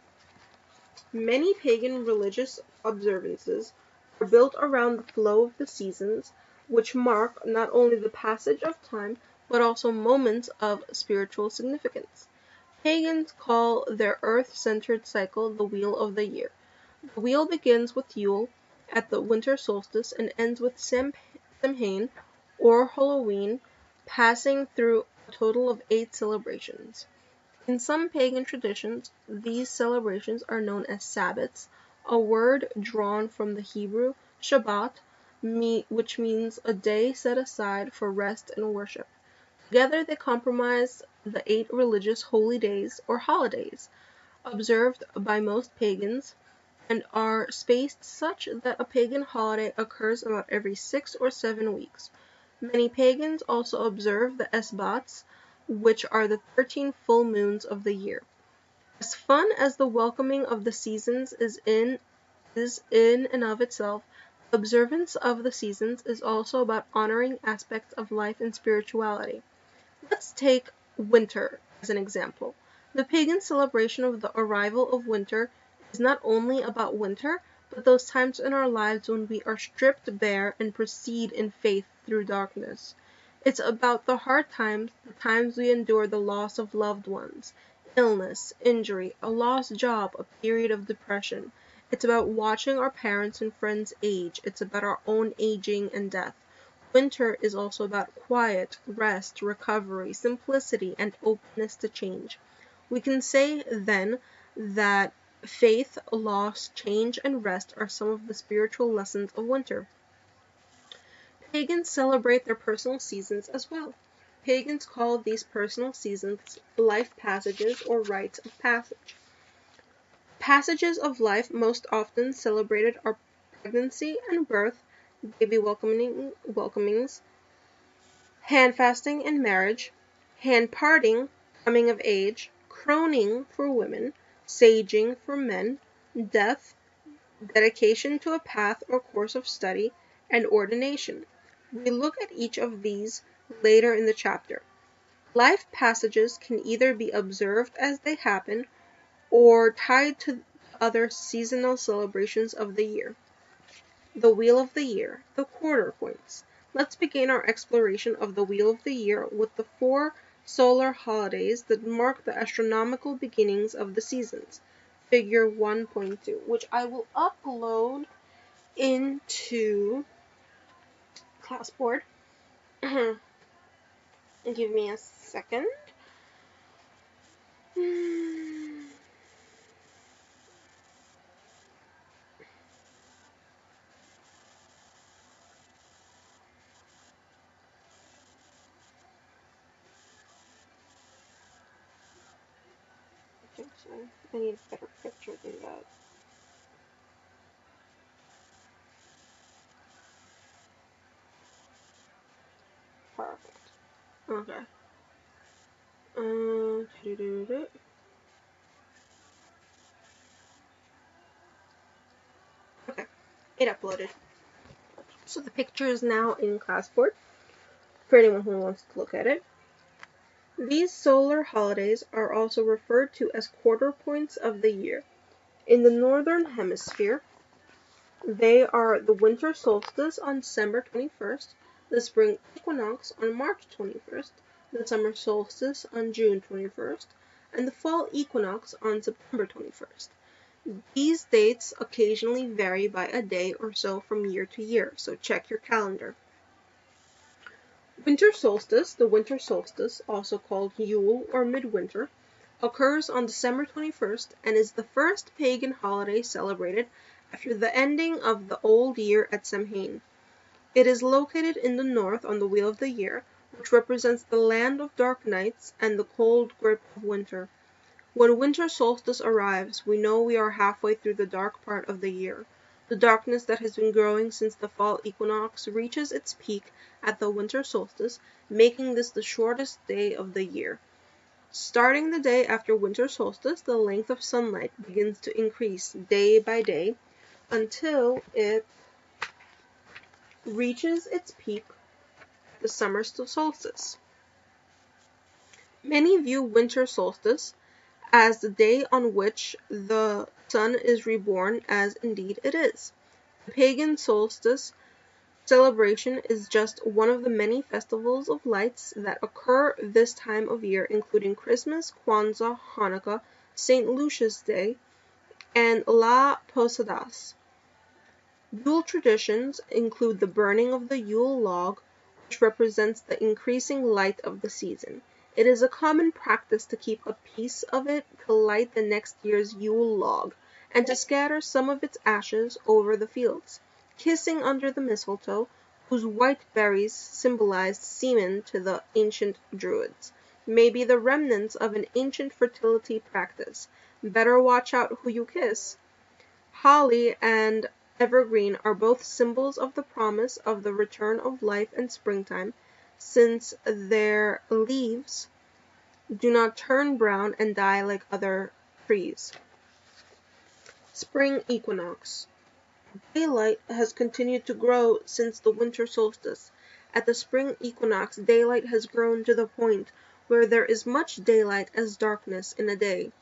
Many pagan religious observances are built around the flow of the seasons, which mark not only the passage of time, but also moments of spiritual significance. Pagans call their earth-centered cycle the wheel of the year. The wheel begins with Yule at the winter solstice and ends with Samhain or Halloween, passing through a total of 8 celebrations. In some pagan traditions, these celebrations are known as Sabbats, a word drawn from the Hebrew Shabbat, which means a day set aside for rest and worship. Together they comprise the 8 religious holy days or holidays observed by most pagans and are spaced such that a pagan holiday occurs about every 6 or 7 weeks. Many pagans also observe the Esbats, which are the 13 full moons of the year. As fun as the welcoming of the seasons is in and of itself, the observance of the seasons is also about honoring aspects of life and spirituality. Let's take winter as an example. The pagan celebration of the arrival of winter is not only about winter, but those times in our lives when we are stripped bare and proceed in faith through darkness. It's about the hard times, the times we endure the loss of loved ones, illness, injury, a lost job, a period of depression. It's about watching our parents and friends age. It's about our own aging and death. Winter is also about quiet, rest, recovery, simplicity, and openness to change. We can say, then, that faith, loss, change, and rest are some of the spiritual lessons of winter. Pagans celebrate their personal seasons as well. Pagans call these personal seasons life passages or rites of passage. Passages of life most often celebrated are pregnancy and birth, baby welcomings, hand fasting and marriage, hand parting, coming of age, croning for women, saging for men, death, dedication to a path or course of study, and ordination. We look at each of these later in the chapter. Life passages can either be observed as they happen or tied to other seasonal celebrations of the year. The Wheel of the Year, the quarter points. Let's begin our exploration of the Wheel of the Year with the 4 solar holidays that mark the astronomical beginnings of the seasons. Figure 1.2, which I will upload into Classboard. Give me a second. so I need a better picture than that. Perfect. Okay. Doo-doo-doo. Okay, it uploaded. So the picture is now in Classboard for anyone who wants to look at it. These solar holidays are also referred to as quarter points of the year. In the northern hemisphere, they are the winter solstice on December 21st, the spring equinox on March 21st, the summer solstice on June 21st, and the fall equinox on September 21st. These dates occasionally vary by a day or so from year to year, so check your calendar. Winter solstice, the winter solstice, also called Yule or midwinter, occurs on December 21st and is the first pagan holiday celebrated after the ending of the old year at Samhain. It is located in the north on the wheel of the year, which represents the land of dark nights and the cold grip of winter. When winter solstice arrives, we know we are halfway through the dark part of the year. The darkness that has been growing since the fall equinox reaches its peak at the winter solstice, making this the shortest day of the year. Starting the day after winter solstice, the length of sunlight begins to increase day by day until it reaches its peak, the summer solstice. Many view winter solstice as the day on which the sun is reborn, as indeed it is. The pagan solstice celebration is just one of the many festivals of lights that occur this time of year, including Christmas, Kwanzaa, Hanukkah, St. Lucia's Day, and La Posadas. Yule traditions include the burning of the Yule log, which represents the increasing light of the season. It is a common practice to keep a piece of it to light the next year's Yule log, and to scatter some of its ashes over the fields. Kissing under the mistletoe, whose white berries symbolized semen to the ancient Druids, may be the remnants of an ancient fertility practice. Better watch out who you kiss. Holly and evergreen are both symbols of the promise of the return of life and springtime, since their leaves do not turn brown and die like other trees. Spring equinox. Daylight has continued to grow since the winter solstice. At the spring equinox, daylight has grown to the point where there is much daylight as darkness in a day.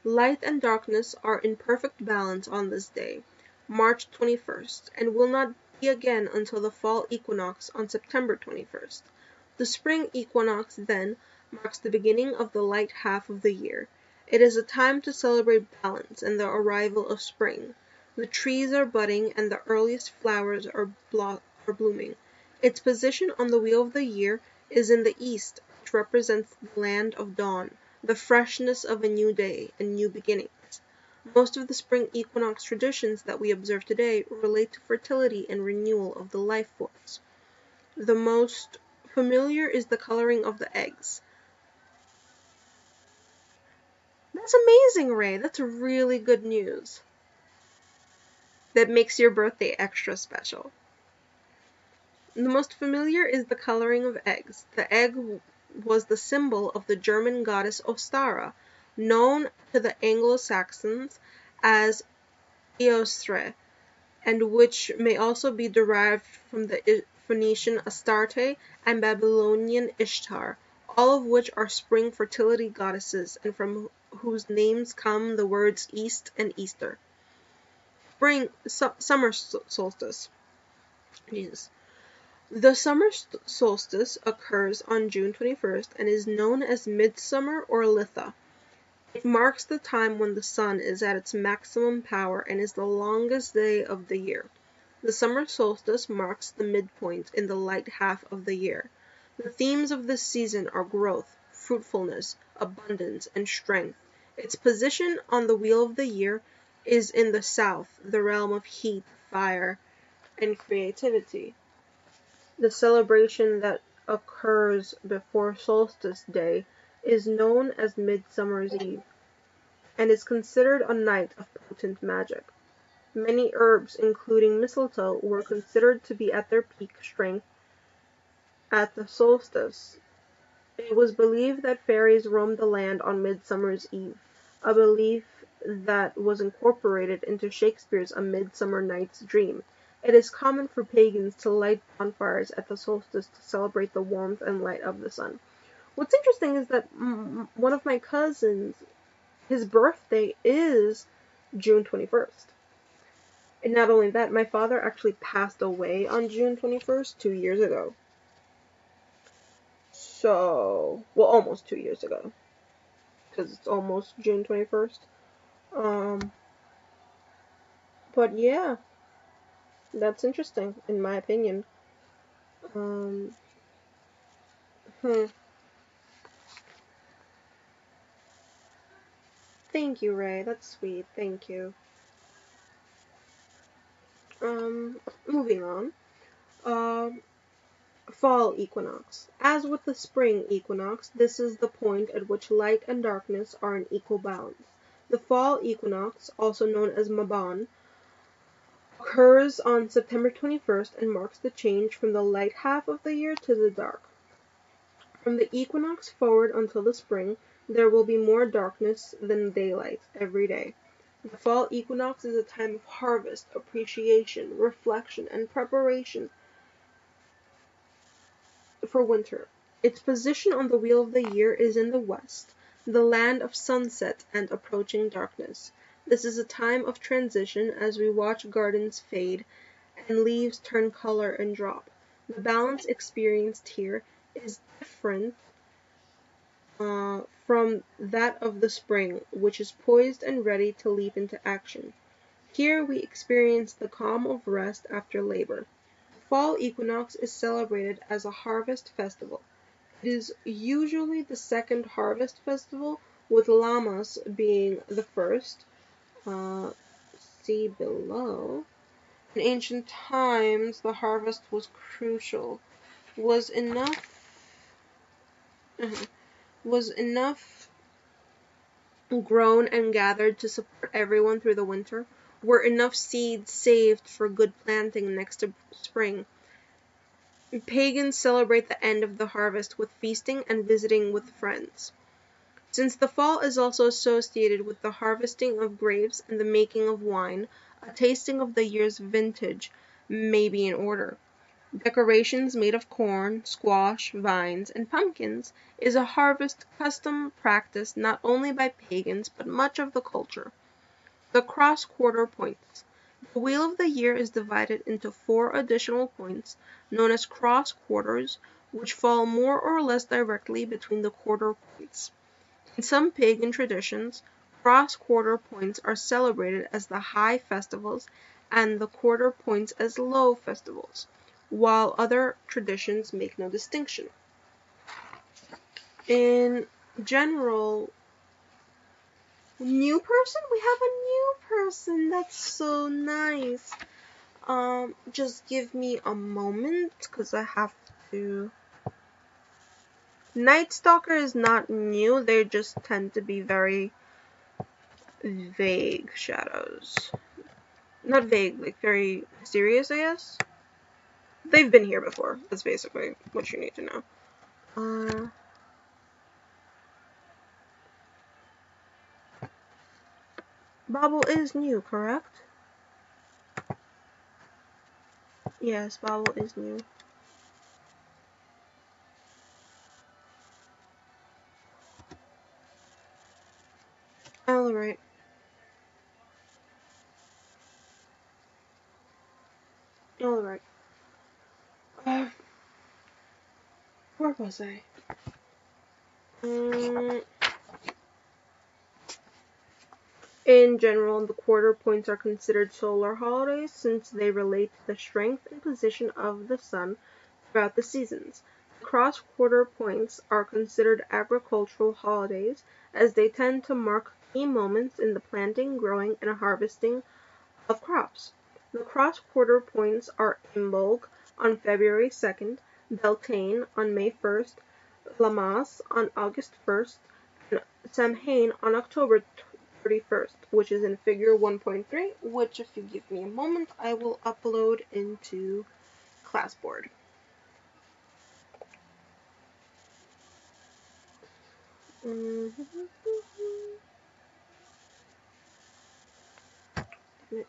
Light and darkness are in perfect balance on this day, March 21st, and will not be again until the fall equinox on September 21st. The spring equinox, then, marks the beginning of the light half of the year. It is a time to celebrate balance and the arrival of spring. The trees are budding and the earliest flowers are blooming. Its position on the wheel of the year is in the east, which represents the land of dawn, the freshness of a new day and new beginnings. Most of the spring equinox traditions that we observe today relate to fertility and renewal of the life force. The most familiar is the coloring of the eggs. That's amazing, Ray. That's really good news. That makes your birthday extra special. The most familiar is the coloring of eggs. The egg was the symbol of the German goddess Ostara, known to the Anglo-Saxons as Eostre, and which may also be derived from the Phoenician Astarte and Babylonian Ishtar, all of which are spring fertility goddesses and from whose names come the words East and Easter. Summer solstice. Jesus. The summer solstice occurs on June 21st and is known as midsummer or litha. It marks the time when the sun is at its maximum power and is the longest day of the year. The summer solstice marks the midpoint in the light half of the year. The themes of this season are growth, fruitfulness, abundance, and strength. Its position on the wheel of the year is in the south, the realm of heat, fire, and creativity. The celebration that occurs before Solstice Day is known as Midsummer's Eve. and is considered a night of potent magic. Many herbs, including mistletoe, were considered to be at their peak strength at the solstice. It was believed that fairies roamed the land on Midsummer's Eve, a belief that was incorporated into Shakespeare's A Midsummer Night's Dream. It is common for pagans to light bonfires at the solstice to celebrate the warmth and light of the sun. What's interesting is that one of my cousins, his birthday is June 21st. And not only that, my father actually passed away on June 21st 2 years ago. So, well, almost 2 years ago, because it's almost June 21st. But yeah, that's interesting, in my opinion. Um, hmm. Thank you, Ray. That's sweet. Thank you. Moving on. Um, Fall equinox. As with the spring equinox, this is the point at which light and darkness are in equal balance. The fall equinox, also known as Mabon, occurs on September 21st and marks the change from the light half of the year to the dark. From the equinox forward until the spring, there will be more darkness than daylight every day. The fall equinox is a time of harvest, appreciation, reflection, and preparation for winter. Its position on the wheel of the year is in the west, the land of sunset and approaching darkness. This is a time of transition as we watch gardens fade and leaves turn color and drop. The balance experienced here is different from that of the spring, which is poised and ready to leap into action. Here we experience the calm of rest after labor. The fall equinox is celebrated as a harvest festival. It is usually the second harvest festival, with Lammas being the first. See below. In ancient times, the harvest was crucial. Was enough grown and gathered to support everyone through the winter? Were enough seeds saved for good planting next to spring? Pagans celebrate the end of the harvest with feasting and visiting with friends. Since the fall is also associated with the harvesting of grapes and the making of wine, a tasting of the year's vintage may be in order. Decorations made of corn, squash, vines, and pumpkins is a harvest custom practiced not only by pagans but much of the culture. The cross-quarter points. The wheel of the year is divided into 4 additional points, known as cross-quarters, which fall more or less directly between the quarter points. In some pagan traditions, cross-quarter points are celebrated as the high festivals and the quarter points as low festivals, while other traditions make no distinction. In general, new person? We have a new person. That's so nice. Just give me a moment, because I have to... Night Stalker is not new. They just tend to be very vague shadows. Not vague, like very mysterious, I guess. They've been here before. That's basically what you need to know. Bobble is new, correct? Yes, Bobble is new. Alright. Alright. Where was I? In general, the quarter points are considered solar holidays since they relate to the strength and position of the sun throughout the seasons. The cross-quarter points are considered agricultural holidays as they tend to mark key moments in the planting, growing, and harvesting of crops. The cross-quarter points are Imbolc on February 2nd, Beltane on May 1st, Lammas on August 1st, and Samhain on October 31st, which is in figure 1.3, which if you give me a moment, I will upload into Classboard.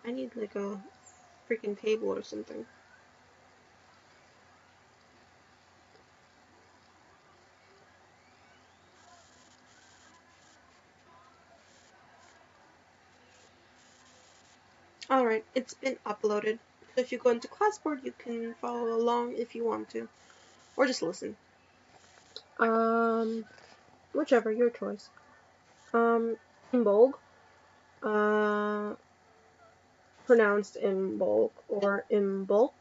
I need like a freaking table or something. Alright, it's been uploaded. So if you go into Classboard, you can follow along if you want to. Or just listen. Whichever, your choice. Imbolg, pronounced Imbolg or Imbolc,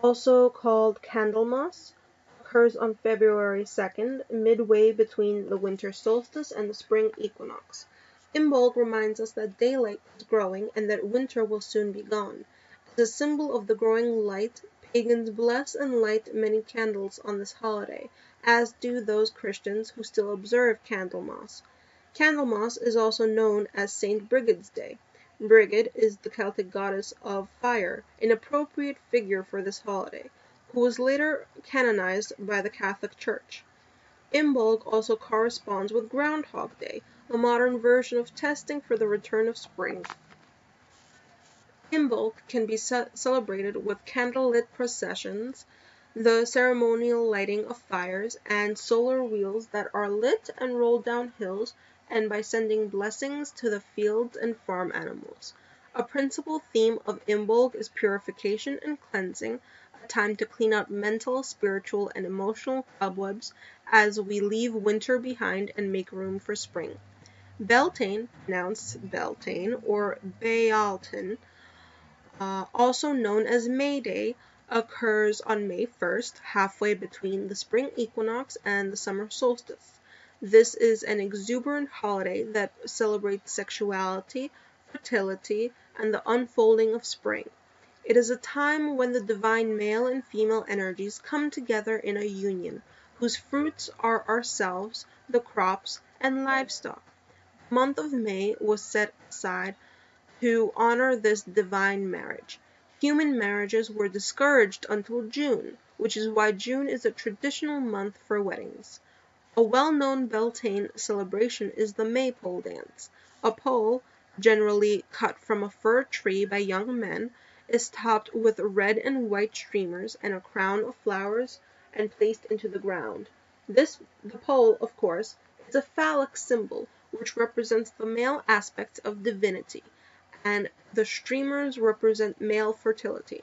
also called Candlemas, occurs on February 2nd, midway between the winter solstice and the spring equinox. Imbolg reminds us that daylight is growing and that winter will soon be gone. As a symbol of the growing light, pagans bless and light many candles on this holiday, as do those Christians who still observe Candlemas. Candlemas is also known as Saint Brigid's Day. Brigid is the Celtic goddess of fire, an appropriate figure for this holiday, who was later canonized by the Catholic Church. Imbolg also corresponds with Groundhog Day, a modern version of testing for the return of spring. Imbolg can be celebrated with candlelit processions, the ceremonial lighting of fires, and solar wheels that are lit and rolled down hills, and by sending blessings to the fields and farm animals. A principal theme of Imbolg is purification and cleansing, a time to clean out mental, spiritual, and emotional cobwebs as we leave winter behind and make room for spring. Beltane, pronounced Beltane or Bealtaine, also known as May Day, occurs on May 1st, halfway between the spring equinox and the summer solstice. This is an exuberant holiday that celebrates sexuality, fertility, and the unfolding of spring. It is a time when the divine male and female energies come together in a union, whose fruits are ourselves, the crops, and livestock. The month of May was set aside to honor this divine marriage. Human marriages were discouraged until June, which is why June is a traditional month for weddings. A well-known Beltane celebration is the Maypole dance. A pole, generally cut from a fir tree by young men, is topped with red and white streamers and a crown of flowers and placed into the ground. The pole, of course, is a phallic symbol which represents the male aspect of divinity, and the streamers represent male fertility.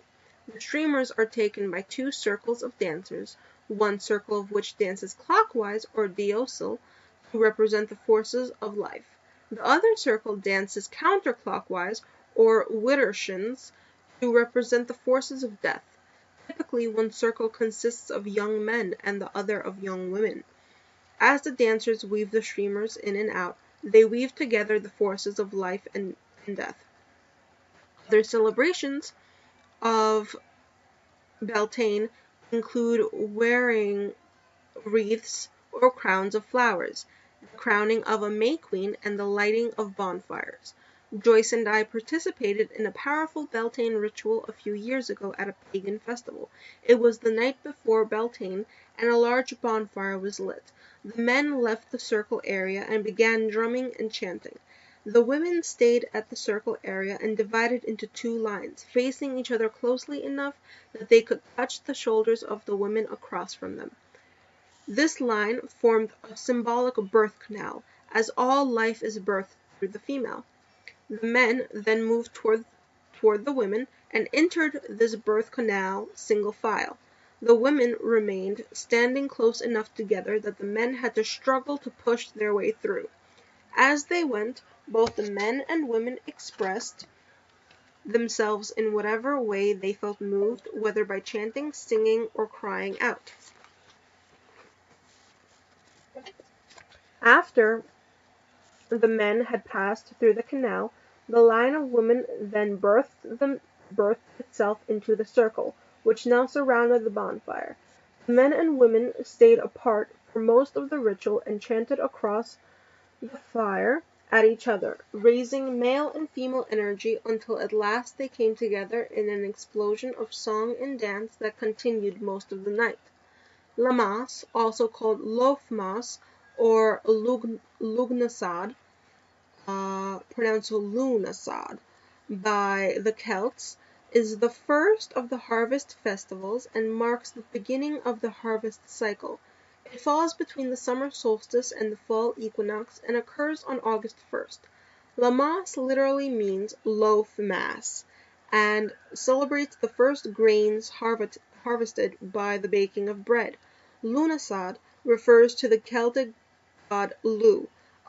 The streamers are taken by two circles of dancers, one circle of which dances clockwise or diocel to represent the forces of life. The other circle dances counterclockwise or widdershins to represent the forces of death. Typically, one circle consists of young men and the other of young women. As the dancers weave the streamers in and out, they weave together the forces of life and death. Other celebrations of Beltane include wearing wreaths or crowns of flowers, the crowning of a May Queen, and the lighting of bonfires. Joyce and I participated in a powerful Beltane ritual a few years ago at a pagan festival. It was the night before Beltane, and a large bonfire was lit. The men left the circle area and began drumming and chanting. The women stayed at the circle area and divided into two lines, facing each other closely enough that they could touch the shoulders of the women across from them. This line formed a symbolic birth canal, as all life is birthed through the female. The men then moved toward the women and entered this birth canal single file. The women remained standing close enough together that the men had to struggle to push their way through. As they went, both the men and women expressed themselves in whatever way they felt moved, whether by chanting, singing, or crying out. After the men had passed through the canal, the line of women then birthed itself into the circle, which now surrounded the bonfire. The men and women stayed apart for most of the ritual and chanted across the fire at each other, raising male and female energy until at last they came together in an explosion of song and dance that continued most of the night. Lamas, also called Lofmas or Lugnasad, pronounced Lunasad, by the Celts, is the first of the harvest festivals and marks the beginning of the harvest cycle. It falls between the summer solstice and the fall equinox and occurs on August 1st. Lammas literally means loaf mass and celebrates the first grains harvested by the baking of bread. Lunasad refers to the Celtic god Lu,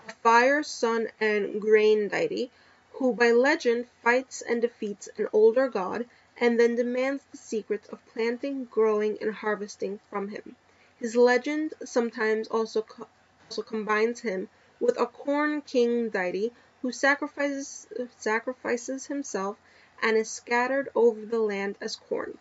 a fire, sun, and grain deity, who by legend fights and defeats an older god and then demands the secrets of planting, growing, and harvesting from him. His legend sometimes also combines him with a corn king deity who sacrifices himself and is scattered over the land as corn.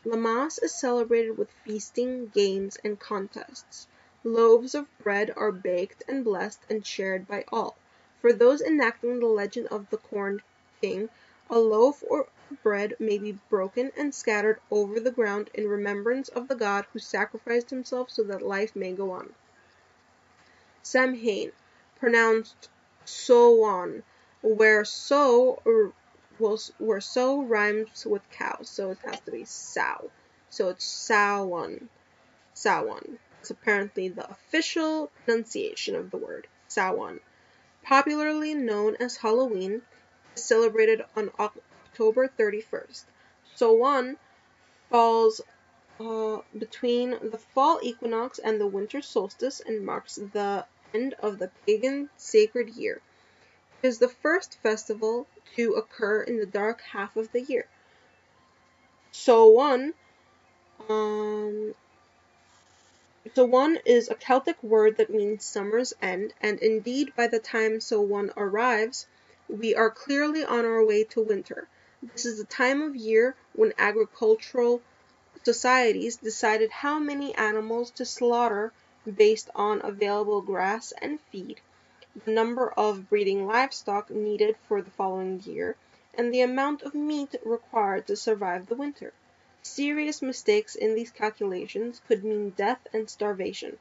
Lammas is celebrated with feasting, games, and contests. Loaves of bread are baked and blessed and shared by all. For those enacting the legend of the corn king, a loaf of bread may be broken and scattered over the ground in remembrance of the god who sacrificed himself so that life may go on. Samhain, pronounced Sowan, where so rhymes with cow, so it has to be sow. So it's Samhain. Samhain. It's apparently the official pronunciation of the word, Samhain. Popularly known as Halloween, is celebrated on October 31st. Samhain falls between the fall equinox and the winter solstice and marks the end of the pagan sacred year. It is the first festival to occur in the dark half of the year. Samhain is a Celtic word that means summer's end, and indeed by the time Samhain arrives, we are clearly on our way to winter. This is the time of year when agricultural societies decided how many animals to slaughter based on available grass and feed, the number of breeding livestock needed for the following year, and the amount of meat required to survive the winter. Serious mistakes in these calculations could mean death and starvation.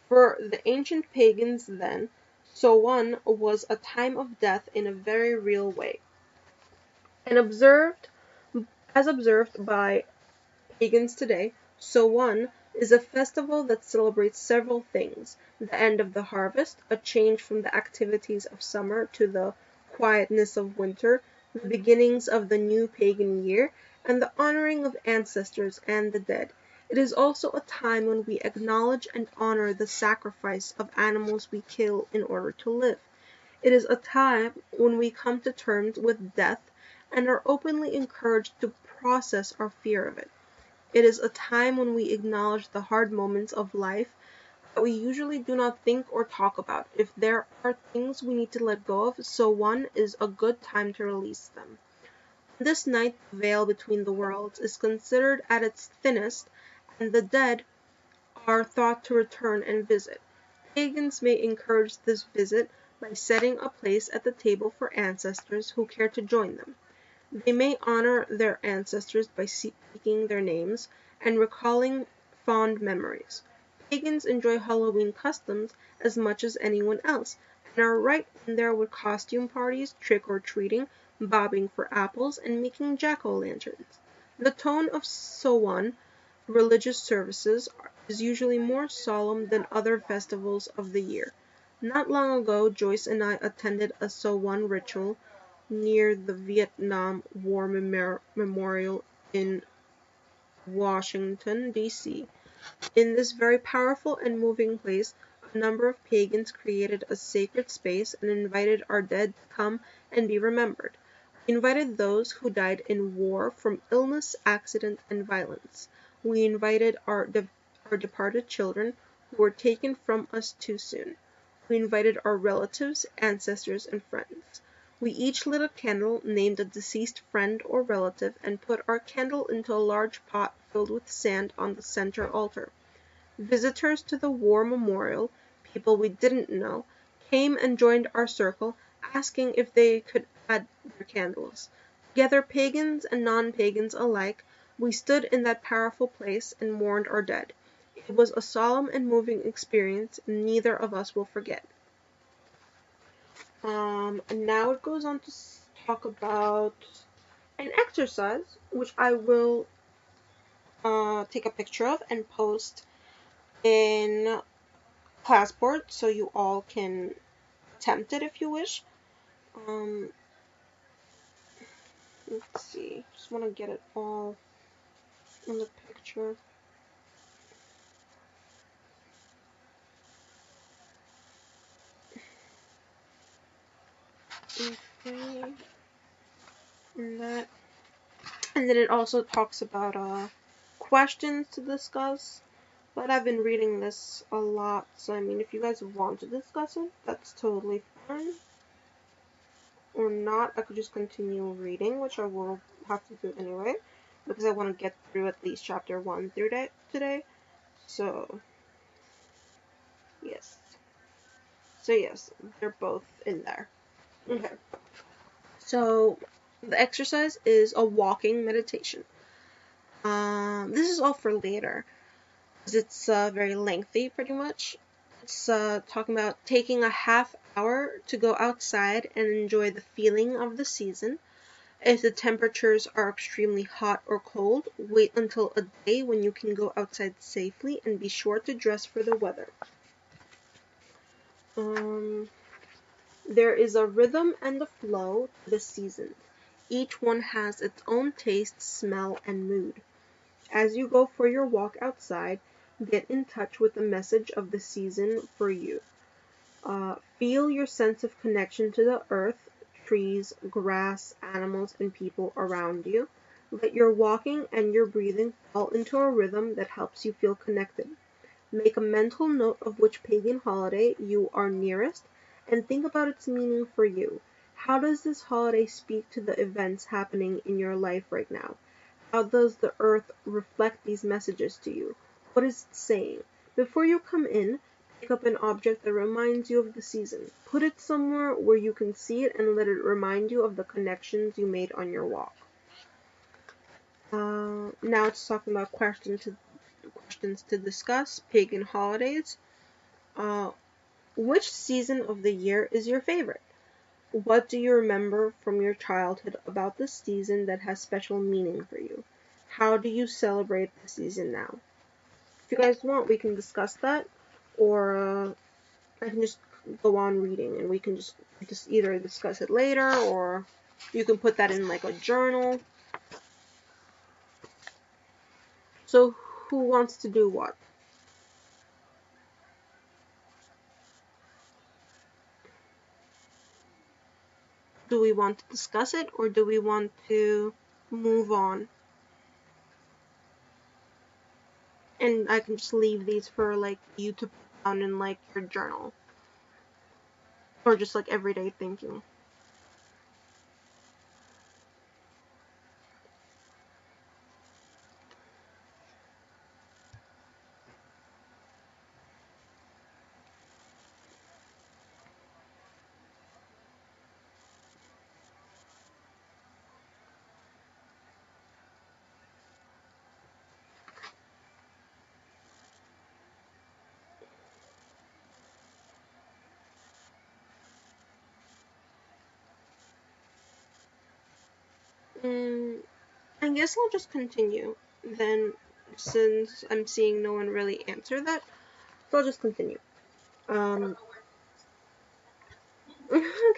For the ancient pagans then, Samhain was a time of death in a very real way. And as observed by pagans today, Samhain is a festival that celebrates several things: the end of the harvest, a change from the activities of summer to the quietness of winter, the beginnings of the new pagan year, and the honoring of ancestors and the dead. It is also a time when we acknowledge and honor the sacrifice of animals we kill in order to live. It is a time when we come to terms with death and are openly encouraged to process our fear of it. It is a time when we acknowledge the hard moments of life that we usually do not think or talk about. If there are things we need to let go of, Samhain is a good time to release them. On this night, the veil between the worlds is considered at its thinnest, and the dead are thought to return and visit. Pagans may encourage this visit by setting a place at the table for ancestors who care to join them. They may honor their ancestors by speaking their names and recalling fond memories. Pagans enjoy Halloween customs as much as anyone else, and are right in there with costume parties, trick-or-treating, bobbing for apples, and making jack-o'-lanterns. The tone of Samhain religious services is usually more solemn than other festivals of the year. Not long ago, Joyce and I attended a Samhain ritual near the Vietnam War Memorial in Washington, D.C. In this very powerful and moving place, a number of pagans created a sacred space and invited our dead to come and be remembered. We invited those who died in war from illness, accident, and violence. We invited our departed children who were taken from us too soon. We invited our relatives, ancestors, and friends. We each lit a candle, named a deceased friend or relative, and put our candle into a large pot filled with sand on the center altar. Visitors to the war memorial, people we didn't know, came and joined our circle, asking if they could add their candles. Together, pagans and non-pagans alike, we stood in that powerful place and mourned our dead. It was a solemn and moving experience neither of us will forget. And now it goes on to talk about an exercise, which I will take a picture of and post in Classboard so you all can attempt it if you wish. Let's see, just want to get it all in the picture. Okay, and then it also talks about questions to discuss. But I've been reading this a lot, so I mean, if you guys want to discuss it, that's totally fine. Or not, I could just continue reading, which I will have to do anyway, because I want to get through at least chapter 1 through today. So, yes. So, yes, they're both in there. Okay. So, the exercise is a walking meditation. This is all for later, because it's very lengthy, pretty much. It's talking about taking a half hour to go outside and enjoy the feeling of the season. If the temperatures are extremely hot or cold, wait until a day when you can go outside safely and be sure to dress for the weather. There is a rhythm and a flow to the seasons. Each one has its own taste, smell, and mood. As you go for your walk outside, get in touch with the message of the season for you. Feel your sense of connection to the earth, trees, grass, animals, and people around you. Let your walking and your breathing fall into a rhythm that helps you feel connected. Make a mental note of which pagan holiday you are nearest and think about its meaning for you. How does this holiday speak to the events happening in your life right now? How does the earth reflect these messages to you? What is it saying? Before you come in, pick up an object that reminds you of the season. Put it somewhere where you can see it and let it remind you of the connections you made on your walk. Now it's talking about questions to discuss, pagan holidays. Which season of the year is your favorite? What do you remember from your childhood about this season that has special meaning for you? How do you celebrate the season now? If you guys want, we can discuss that, or I can just go on reading and we can just either discuss it later, or you can put that in like a journal. So who wants to do what? Do we want to discuss it, or do we want to move on? And I can just leave these for like you to put down in like your journal, or just like everyday thinking. I guess I'll just continue then, since I'm seeing no one really answer that. So I'll just continue. Okay,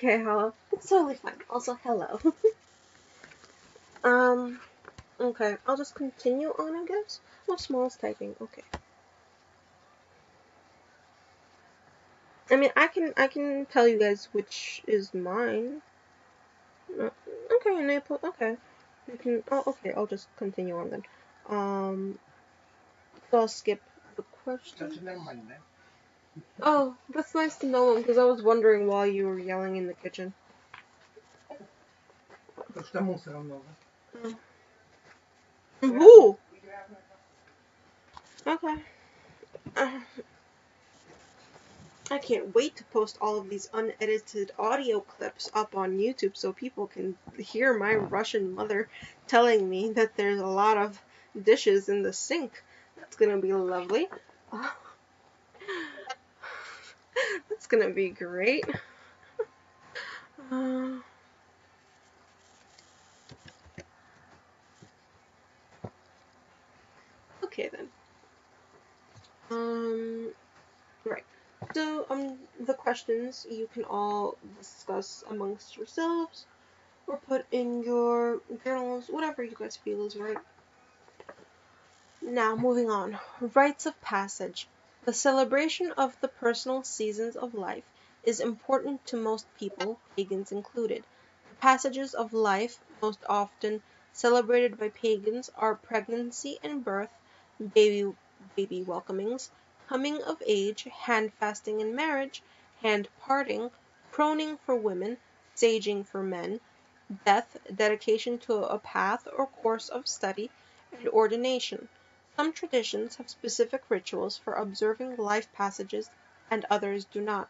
hello. It's totally fine. Also, hello. Okay, I'll just continue on, I guess. Oh, small is typing. Okay. I mean, I can tell you guys which is mine. Okay, Naples. Okay. You can. Oh, okay. I'll just continue on then. So I'll skip the question. Oh, that's nice to know because I was wondering why you were yelling in the kitchen. Who? Okay. I can't wait to post all of these unedited audio clips up on YouTube so people can hear my Russian mother telling me that there's a lot of dishes in the sink. That's gonna be lovely. That's gonna be great. Okay then. Right. So, the questions you can all discuss amongst yourselves or put in your journals, whatever you guys feel is right. Now, moving on. Rites of passage. The celebration of the personal seasons of life is important to most people, pagans included. The passages of life most often celebrated by pagans are pregnancy and birth, baby welcomings, coming of age, hand fasting and marriage, hand parting, croning for women, saging for men, death, dedication to a path or course of study, and ordination. Some traditions have specific rituals for observing life passages and others do not.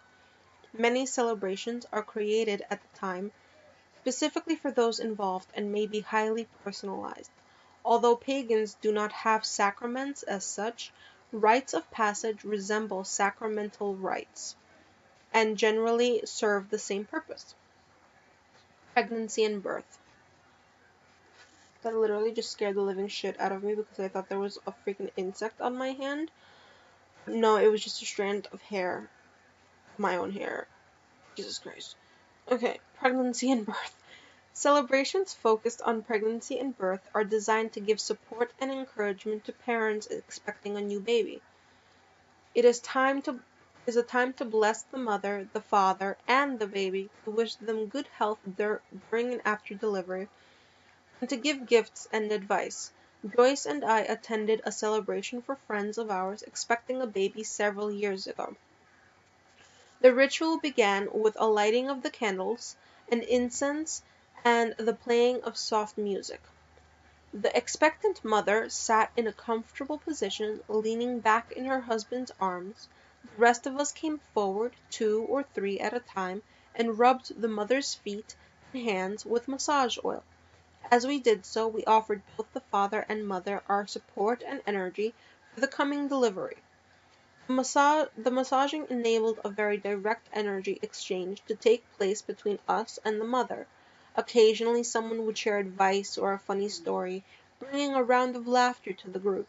Many celebrations are created at the time specifically for those involved and may be highly personalized. Although pagans do not have sacraments as such, rites of passage resemble sacramental rites and generally serve the same purpose. Pregnancy and birth. That literally just scared the living shit out of me because I thought there was a freaking insect on my hand. No, it was just a strand of hair. My own hair. Jesus Christ. Okay, pregnancy and birth. Celebrations focused on pregnancy and birth are designed to give support and encouragement to parents expecting a new baby. It is a time to bless the mother, the father, and the baby, to wish them good health during and after delivery, and to give gifts and advice. Joyce and I attended a celebration for friends of ours expecting a baby several years ago. The ritual began with a lighting of the candles, an incense, and the playing of soft music. The expectant mother sat in a comfortable position, leaning back in her husband's arms. The rest of us came forward, 2 or 3 at a time, and rubbed the mother's feet and hands with massage oil. As we did so, we offered both the father and mother our support and energy for the coming delivery. The massaging enabled a very direct energy exchange to take place between us and the mother. Occasionally someone would share advice or a funny story, bringing a round of laughter to the group.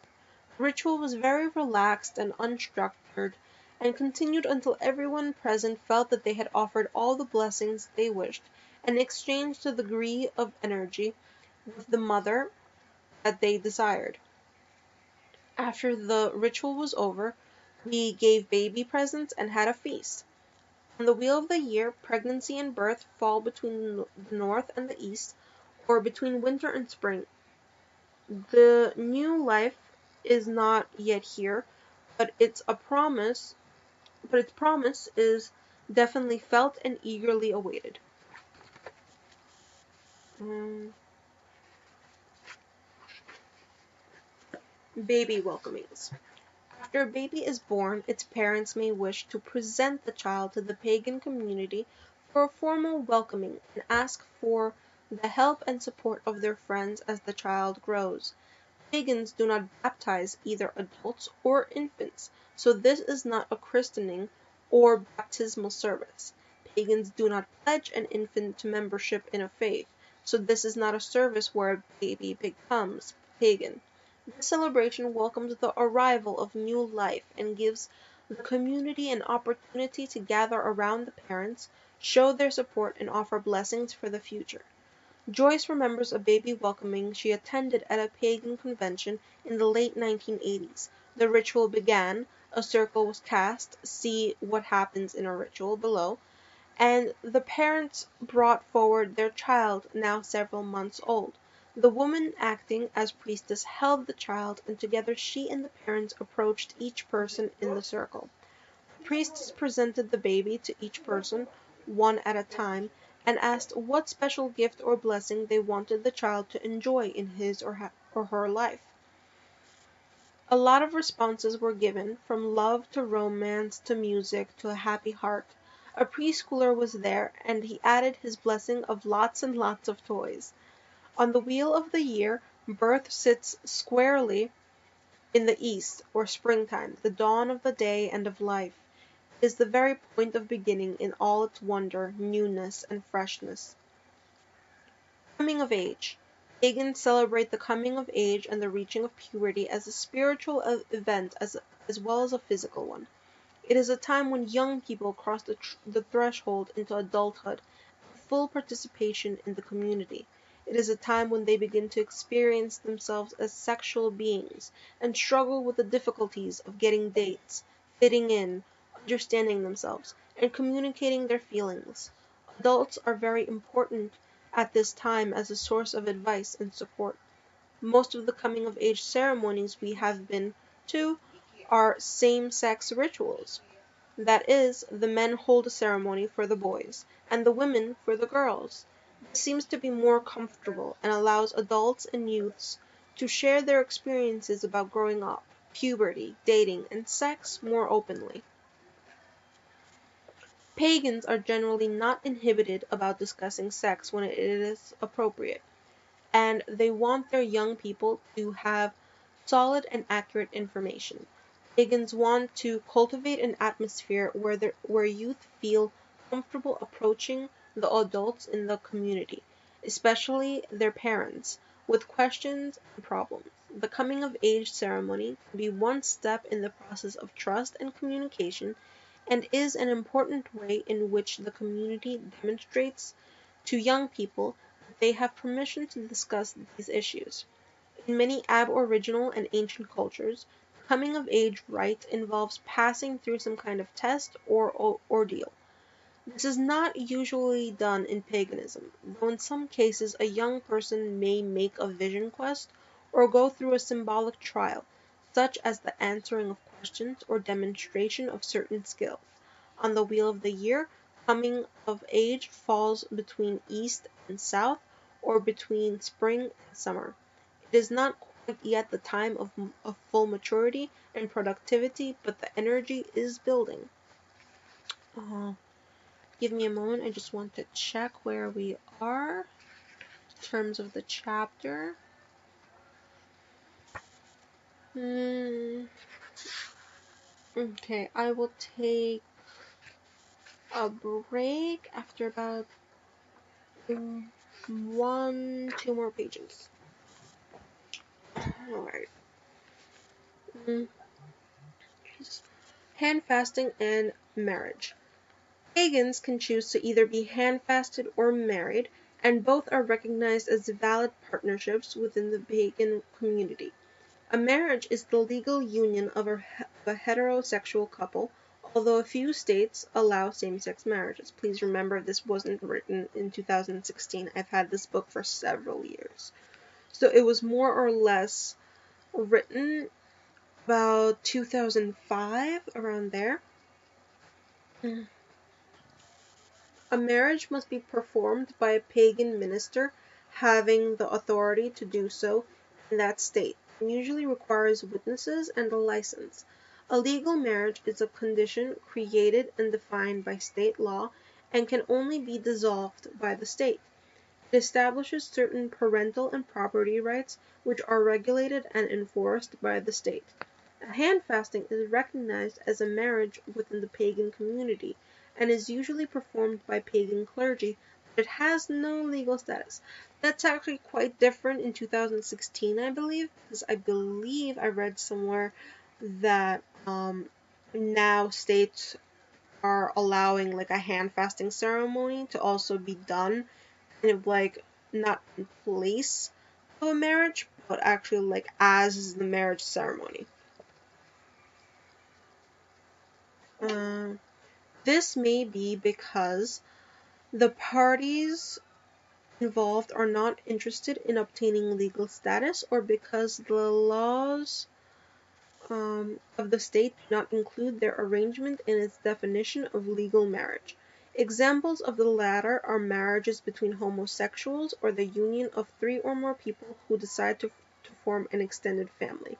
The ritual was very relaxed and unstructured, and continued until everyone present felt that they had offered all the blessings they wished, and exchanged the degree of energy with the mother that they desired. After the ritual was over, we gave baby presents and had a feast. On the wheel of the year, pregnancy and birth fall between the north and the east, or between winter and spring. The new life is not yet here, but its promise is definitely felt and eagerly awaited. Baby welcomings. After a baby is born, its parents may wish to present the child to the pagan community for a formal welcoming and ask for the help and support of their friends as the child grows. Pagans do not baptize either adults or infants, so this is not a christening or baptismal service. Pagans do not pledge an infant to membership in a faith, so this is not a service where a baby becomes pagan. This celebration welcomes the arrival of new life and gives the community an opportunity to gather around the parents, show their support, and offer blessings for the future. Joyce remembers a baby welcoming she attended at a pagan convention in the late 1980s. The ritual began, a circle was cast, see what happens in a ritual below, and the parents brought forward their child, now several months old. The woman acting as priestess held the child, and together she and the parents approached each person in the circle. The priestess presented the baby to each person, one at a time, and asked what special gift or blessing they wanted the child to enjoy in his or her life. A lot of responses were given, from love to romance to music to a happy heart. A preschooler was there, and he added his blessing of lots and lots of toys. On the wheel of the year, birth sits squarely in the east, or springtime, the dawn of the day and of life. It is the very point of beginning in all its wonder, newness, and freshness. Coming of age. Pagans celebrate the coming of age and the reaching of puberty as a spiritual event as well as a physical one. It is a time when young people cross the threshold into adulthood and full participation in the community. It is a time when they begin to experience themselves as sexual beings and struggle with the difficulties of getting dates, fitting in, understanding themselves, and communicating their feelings. Adults are very important at this time as a source of advice and support. Most of the coming of age ceremonies we have been to are same-sex rituals. That is, the men hold a ceremony for the boys, and the women for the girls. This seems to be more comfortable and allows adults and youths to share their experiences about growing up, puberty, dating, and sex more openly. Pagans are generally not inhibited about discussing sex when it is appropriate, and they want their young people to have solid and accurate information. Pagans want to cultivate an atmosphere where youth feel comfortable approaching the adults in the community, especially their parents, with questions and problems. The coming of age ceremony can be one step in the process of trust and communication, and is an important way in which the community demonstrates to young people that they have permission to discuss these issues. In many Aboriginal and ancient cultures, the coming of age rite involves passing through some kind of test or ordeal. This is not usually done in paganism, though in some cases a young person may make a vision quest or go through a symbolic trial, such as the answering of questions or demonstration of certain skills. On the wheel of the year, coming of age falls between east and south, or between spring and summer. It is not quite yet the time of full maturity and productivity, but the energy is building. Give me a moment, I just want to check where we are in terms of the chapter. Okay, I will take a break after about 2 more pages. Alright. Hand fasting and marriage. Pagans can choose to either be hand-fasted or married, and both are recognized as valid partnerships within the pagan community. A marriage is the legal union of a heterosexual couple, although a few states allow same-sex marriages. Please remember this wasn't written in 2016. I've had this book for several years. So it was more or less written about 2005, around there. A marriage must be performed by a pagan minister having the authority to do so in that state, and usually requires witnesses and a license. A legal marriage is a condition created and defined by state law and can only be dissolved by the state. It establishes certain parental and property rights which are regulated and enforced by the state. Hand fasting is recognized as a marriage within the pagan community and is usually performed by pagan clergy, but it has no legal status. That's actually quite different in 2016, I believe, because I believe I read somewhere that now states are allowing like a hand fasting ceremony to also be done, kind of like not in place of a marriage, but actually like as the marriage ceremony. This may be because the parties involved are not interested in obtaining legal status, or because the laws of the state do not include their arrangement in its definition of legal marriage. Examples of the latter are marriages between homosexuals or the union of 3 or more people who decide to form an extended family.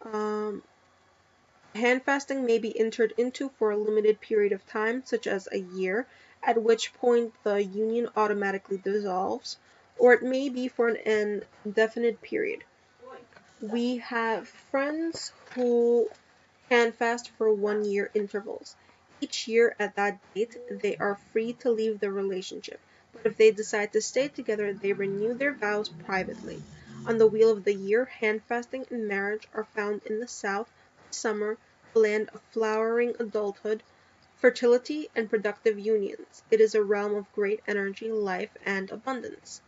Hand fasting may be entered into for a limited period of time, such as a year, at which point the union automatically dissolves, or it may be for an indefinite period. We have friends who hand fast for 1 year intervals. Each year at that date, they are free to leave the relationship, but if they decide to stay together, they renew their vows privately. On the wheel of the year, hand fasting and marriage are found in the south, summer, the land of flowering adulthood, fertility, and productive unions. It is a realm of great energy, life, and abundance.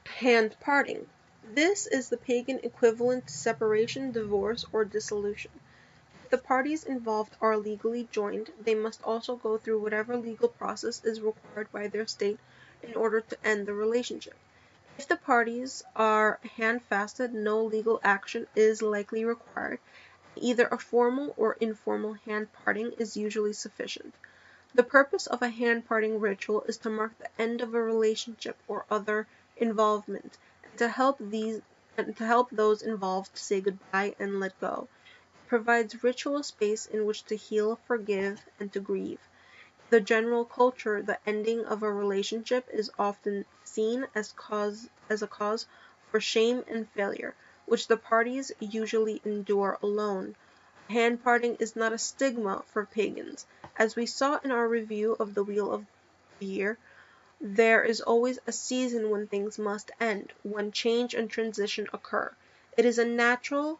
Hand parting. This is the pagan equivalent to separation, divorce, or dissolution. If the parties involved are legally joined, they must also go through whatever legal process is required by their state in order to end the relationship. If the parties are hand-fasted, no legal action is likely required. Either a formal or informal hand parting is usually sufficient. The purpose of a hand parting ritual is to mark the end of a relationship or other involvement, and to help those involved to say goodbye and let go. It provides ritual space in which to heal, forgive, and to grieve. In the general culture, the ending of a relationship is often seen as a cause for shame and failure, which the parties usually endure alone. Hand parting is not a stigma for pagans. As we saw in our review of the Wheel of the Year, there is always a season when things must end, when change and transition occur. It is a natural,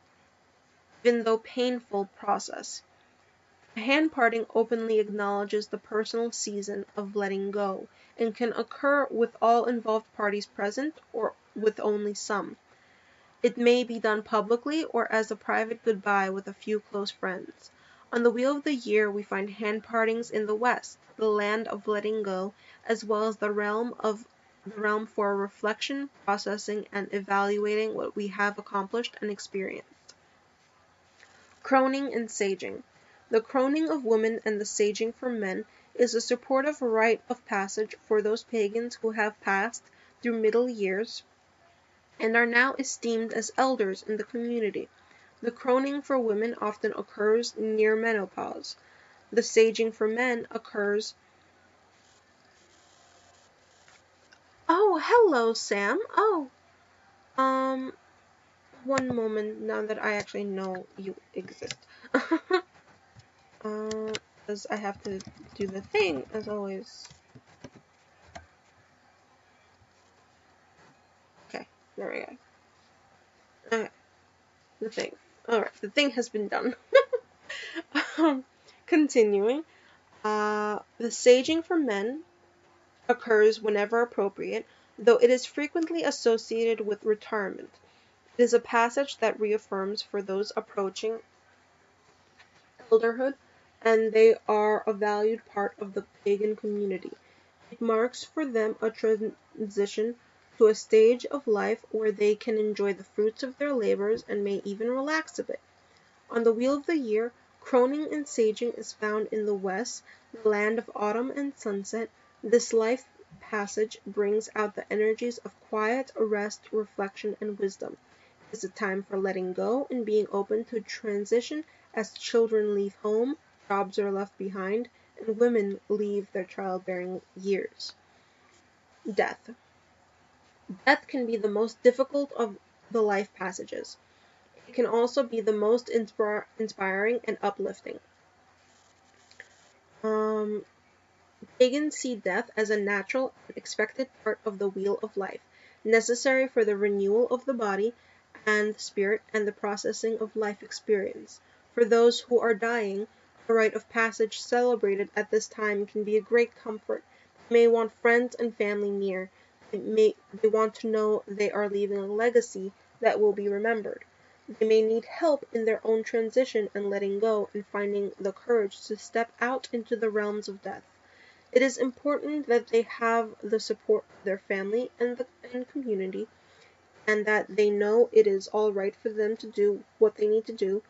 even though painful, process. Hand parting openly acknowledges the personal season of letting go, and can occur with all involved parties present or with only some. It may be done publicly or as a private goodbye with a few close friends. On the Wheel of the Year we find hand partings in the West, the land of letting go, as well as the realm for reflection, processing, and evaluating what we have accomplished and experienced. Croning and saging. The croning of women and the saging for men is a supportive rite of passage for those pagans who have passed through middle years and are now esteemed as elders in the community. The croning for women often occurs near menopause. The saging for men occurs. Oh, hello, Sam. Oh, um, one moment now that I actually know you exist. Because I have to do the thing as always. Okay, there we go. Okay, the thing. Alright, the thing has been done. Continuing. The saging for men occurs whenever appropriate, though it is frequently associated with retirement. It is a passage that reaffirms for those approaching elderhood, and they are a valued part of the pagan community. It marks for them a transition to a stage of life where they can enjoy the fruits of their labors and may even relax a bit. On the Wheel of the Year, croning and saging is found in the West, the land of autumn and sunset. This life passage brings out the energies of quiet, rest, reflection, and wisdom. It is a time for letting go and being open to transition as children leave home, jobs are left behind, and women leave their childbearing years. Death. Death can be the most difficult of the life passages. It can also be the most inspiring and uplifting. Pagans see death as a natural and expected part of the wheel of life, necessary for the renewal of the body and spirit and the processing of life experience. For those who are dying, a rite of passage celebrated at this time can be a great comfort. They may want friends and family near. They want to know they are leaving a legacy that will be remembered. They may need help in their own transition and letting go and finding the courage to step out into the realms of death. It is important that they have the support of their family and community, and that they know it is all right for them to do what they need to do,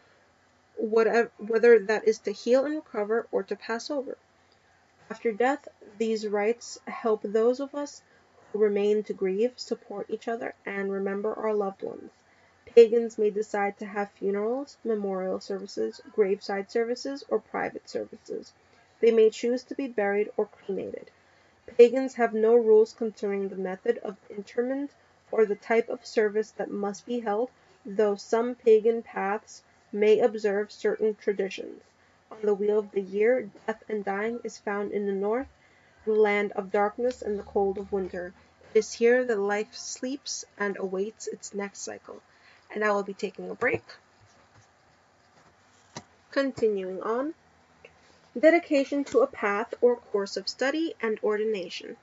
whether that is to heal and recover or to pass over. After death, these rites help those of us who remain to grieve, support each other, and remember our loved ones. Pagans may decide to have funerals, memorial services, graveside services, or private services. They may choose to be buried or cremated. Pagans have no rules concerning the method of interment or the type of service that must be held, though some pagan paths may observe certain traditions. On the wheel of the year, death and dying is found in the north, the land of darkness and the cold of winter. It is here that life sleeps and awaits its next cycle. And I will be taking a break. Continuing on. Dedication to a path or course of study and ordination.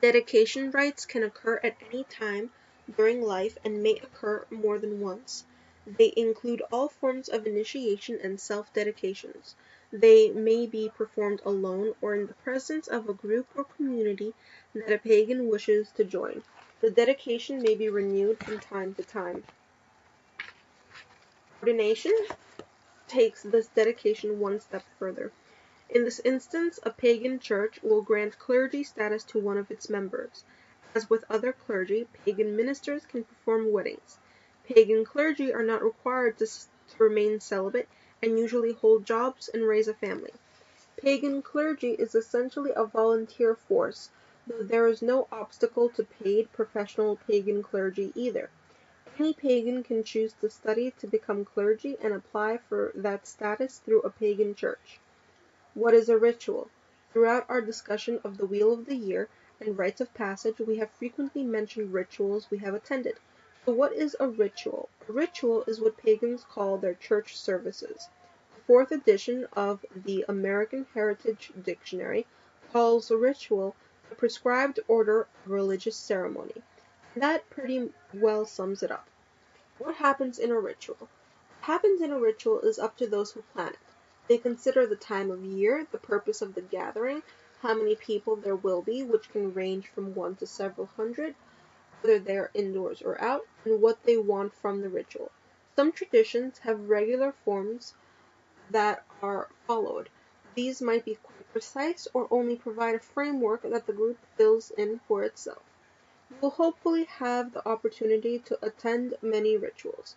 Dedication rites can occur at any time during life and may occur more than once. They include all forms of initiation and self-dedications. They may be performed alone or in the presence of a group or community that a pagan wishes to join. The dedication may be renewed from time to time. Ordination takes this dedication one step further. In this instance, a pagan church will grant clergy status to one of its members. As with other clergy, pagan ministers can perform weddings. Pagan clergy are not required to remain celibate and usually hold jobs and raise a family. Pagan clergy is essentially a volunteer force, though there is no obstacle to paid professional pagan clergy either. Any pagan can choose to study to become clergy and apply for that status through a pagan church. What is a ritual? Throughout our discussion of the Wheel of the Year and rites of passage, we have frequently mentioned rituals we have attended. So what is a ritual? A ritual is what pagans call their church services. The fourth edition of the American Heritage Dictionary calls a ritual the prescribed order of religious ceremony. And that pretty well sums it up. What happens in a ritual? What happens in a ritual is up to those who plan it. They consider the time of year, the purpose of the gathering, how many people there will be, which can range from 1 to several hundred, whether they are indoors or out, and what they want from the ritual. Some traditions have regular forms that are followed. These might be quite precise or only provide a framework that the group fills in for itself. You will hopefully have the opportunity to attend many rituals.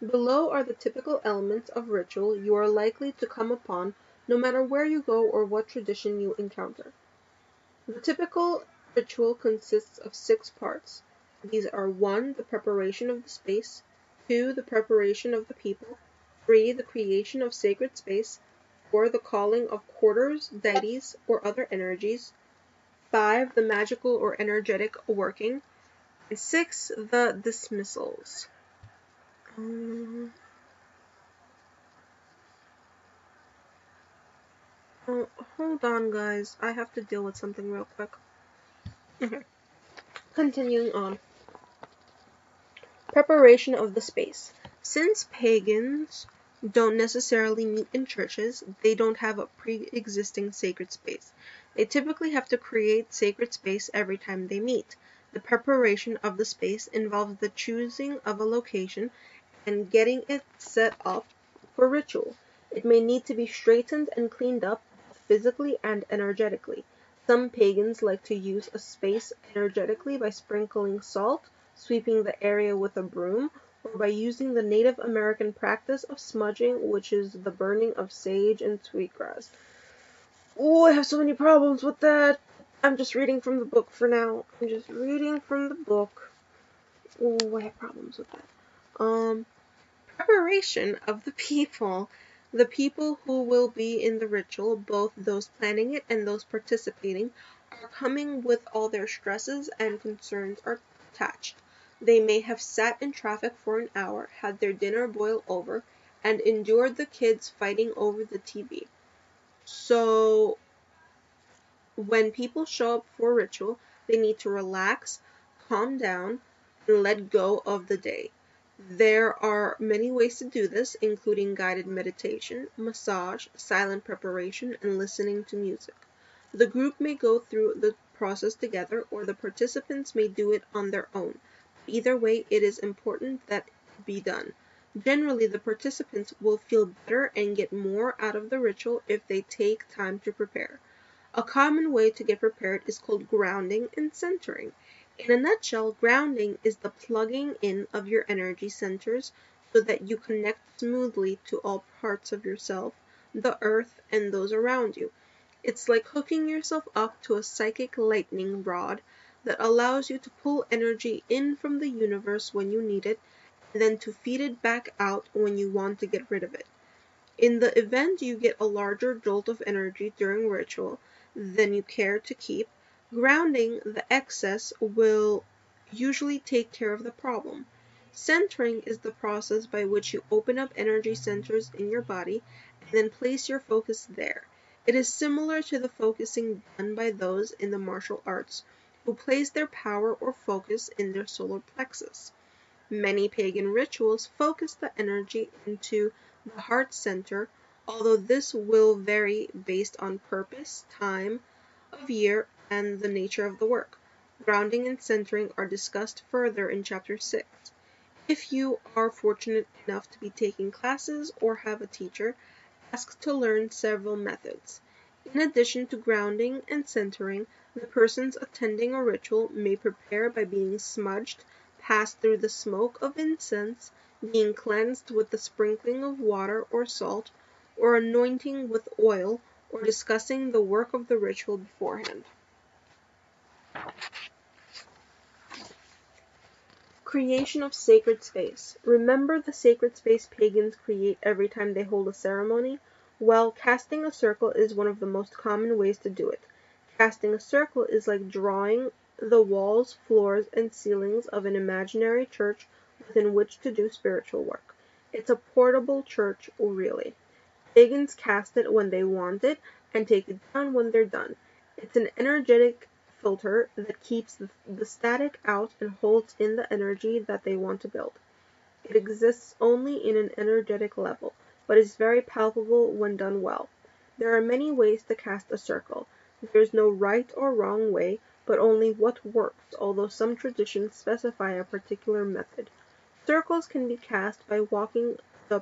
Below are the typical elements of ritual you are likely to come upon no matter where you go or what tradition you encounter. The typical ritual consists of 6 parts. These are 1. The preparation of the space, 2. The preparation of the people, 3. The creation of sacred space, 4. The calling of quarters, deities, or other energies, 5. The magical or energetic working, and 6. The dismissals. Oh, hold on, guys. I have to deal with something real quick. Okay. Continuing on. Preparation of the space. Since pagans don't necessarily meet in churches, they don't have a pre-existing sacred space. They typically have to create sacred space every time they meet. The preparation of the space involves the choosing of a location and getting it set up for ritual. It may need to be straightened and cleaned up both physically and energetically. Some pagans like to use a space energetically by sprinkling salt, sweeping the area with a broom, or by using the Native American practice of smudging, which is the burning of sage and sweetgrass. Oh, I have so many problems with that. I'm just reading from the book for now. I'm just reading from the book. Oh, I have problems with that. Preparation of the people who will be in the ritual, both those planning it and those participating, are coming with all their stresses and concerns are attached. They may have sat in traffic for an hour, had their dinner boil over, and endured the kids fighting over the TV. So when people show up for ritual, they need to relax, calm down, and let go of the day. There are many ways to do this, including guided meditation, massage, silent preparation, and listening to music. The group may go through the process together, or the participants may do it on their own. Either way, it is important that it be done. Generally, the participants will feel better and get more out of the ritual if they take time to prepare. A common way to get prepared is called grounding and centering. In a nutshell, grounding is the plugging in of your energy centers so that you connect smoothly to all parts of yourself, the earth, and those around you. It's like hooking yourself up to a psychic lightning rod that allows you to pull energy in from the universe when you need it, and then to feed it back out when you want to get rid of it. In the event you get a larger jolt of energy during ritual than you care to keep, grounding the excess will usually take care of the problem. Centering is the process by which you open up energy centers in your body and then place your focus there. It is similar to the focusing done by those in the martial arts who place their power or focus in their solar plexus. Many pagan rituals focus the energy into the heart center, although this will vary based on purpose, time of year, and the nature of the work. Grounding and centering are discussed further in Chapter 6. If you are fortunate enough to be taking classes or have a teacher, ask to learn several methods. In addition to grounding and centering, the persons attending a ritual may prepare by being smudged, pass through the smoke of incense, being cleansed with the sprinkling of water or salt, or anointing with oil, or discussing the work of the ritual beforehand. Creation of sacred space. Remember the sacred space pagans create every time they hold a ceremony? Well, casting a circle is one of the most common ways to do it. Casting a circle is like drawing the walls, floors, and ceilings of an imaginary church within which to do spiritual work. It's a portable church, really. Pagans cast it when they want it and take it down when they're done. It's an energetic filter that keeps the static out and holds in the energy that they want to build. It exists only in an energetic level, but is very palpable when done well. There are many ways to cast a circle. There is no right or wrong way, but only what works, although some traditions specify a particular method. Circles can be cast by walking the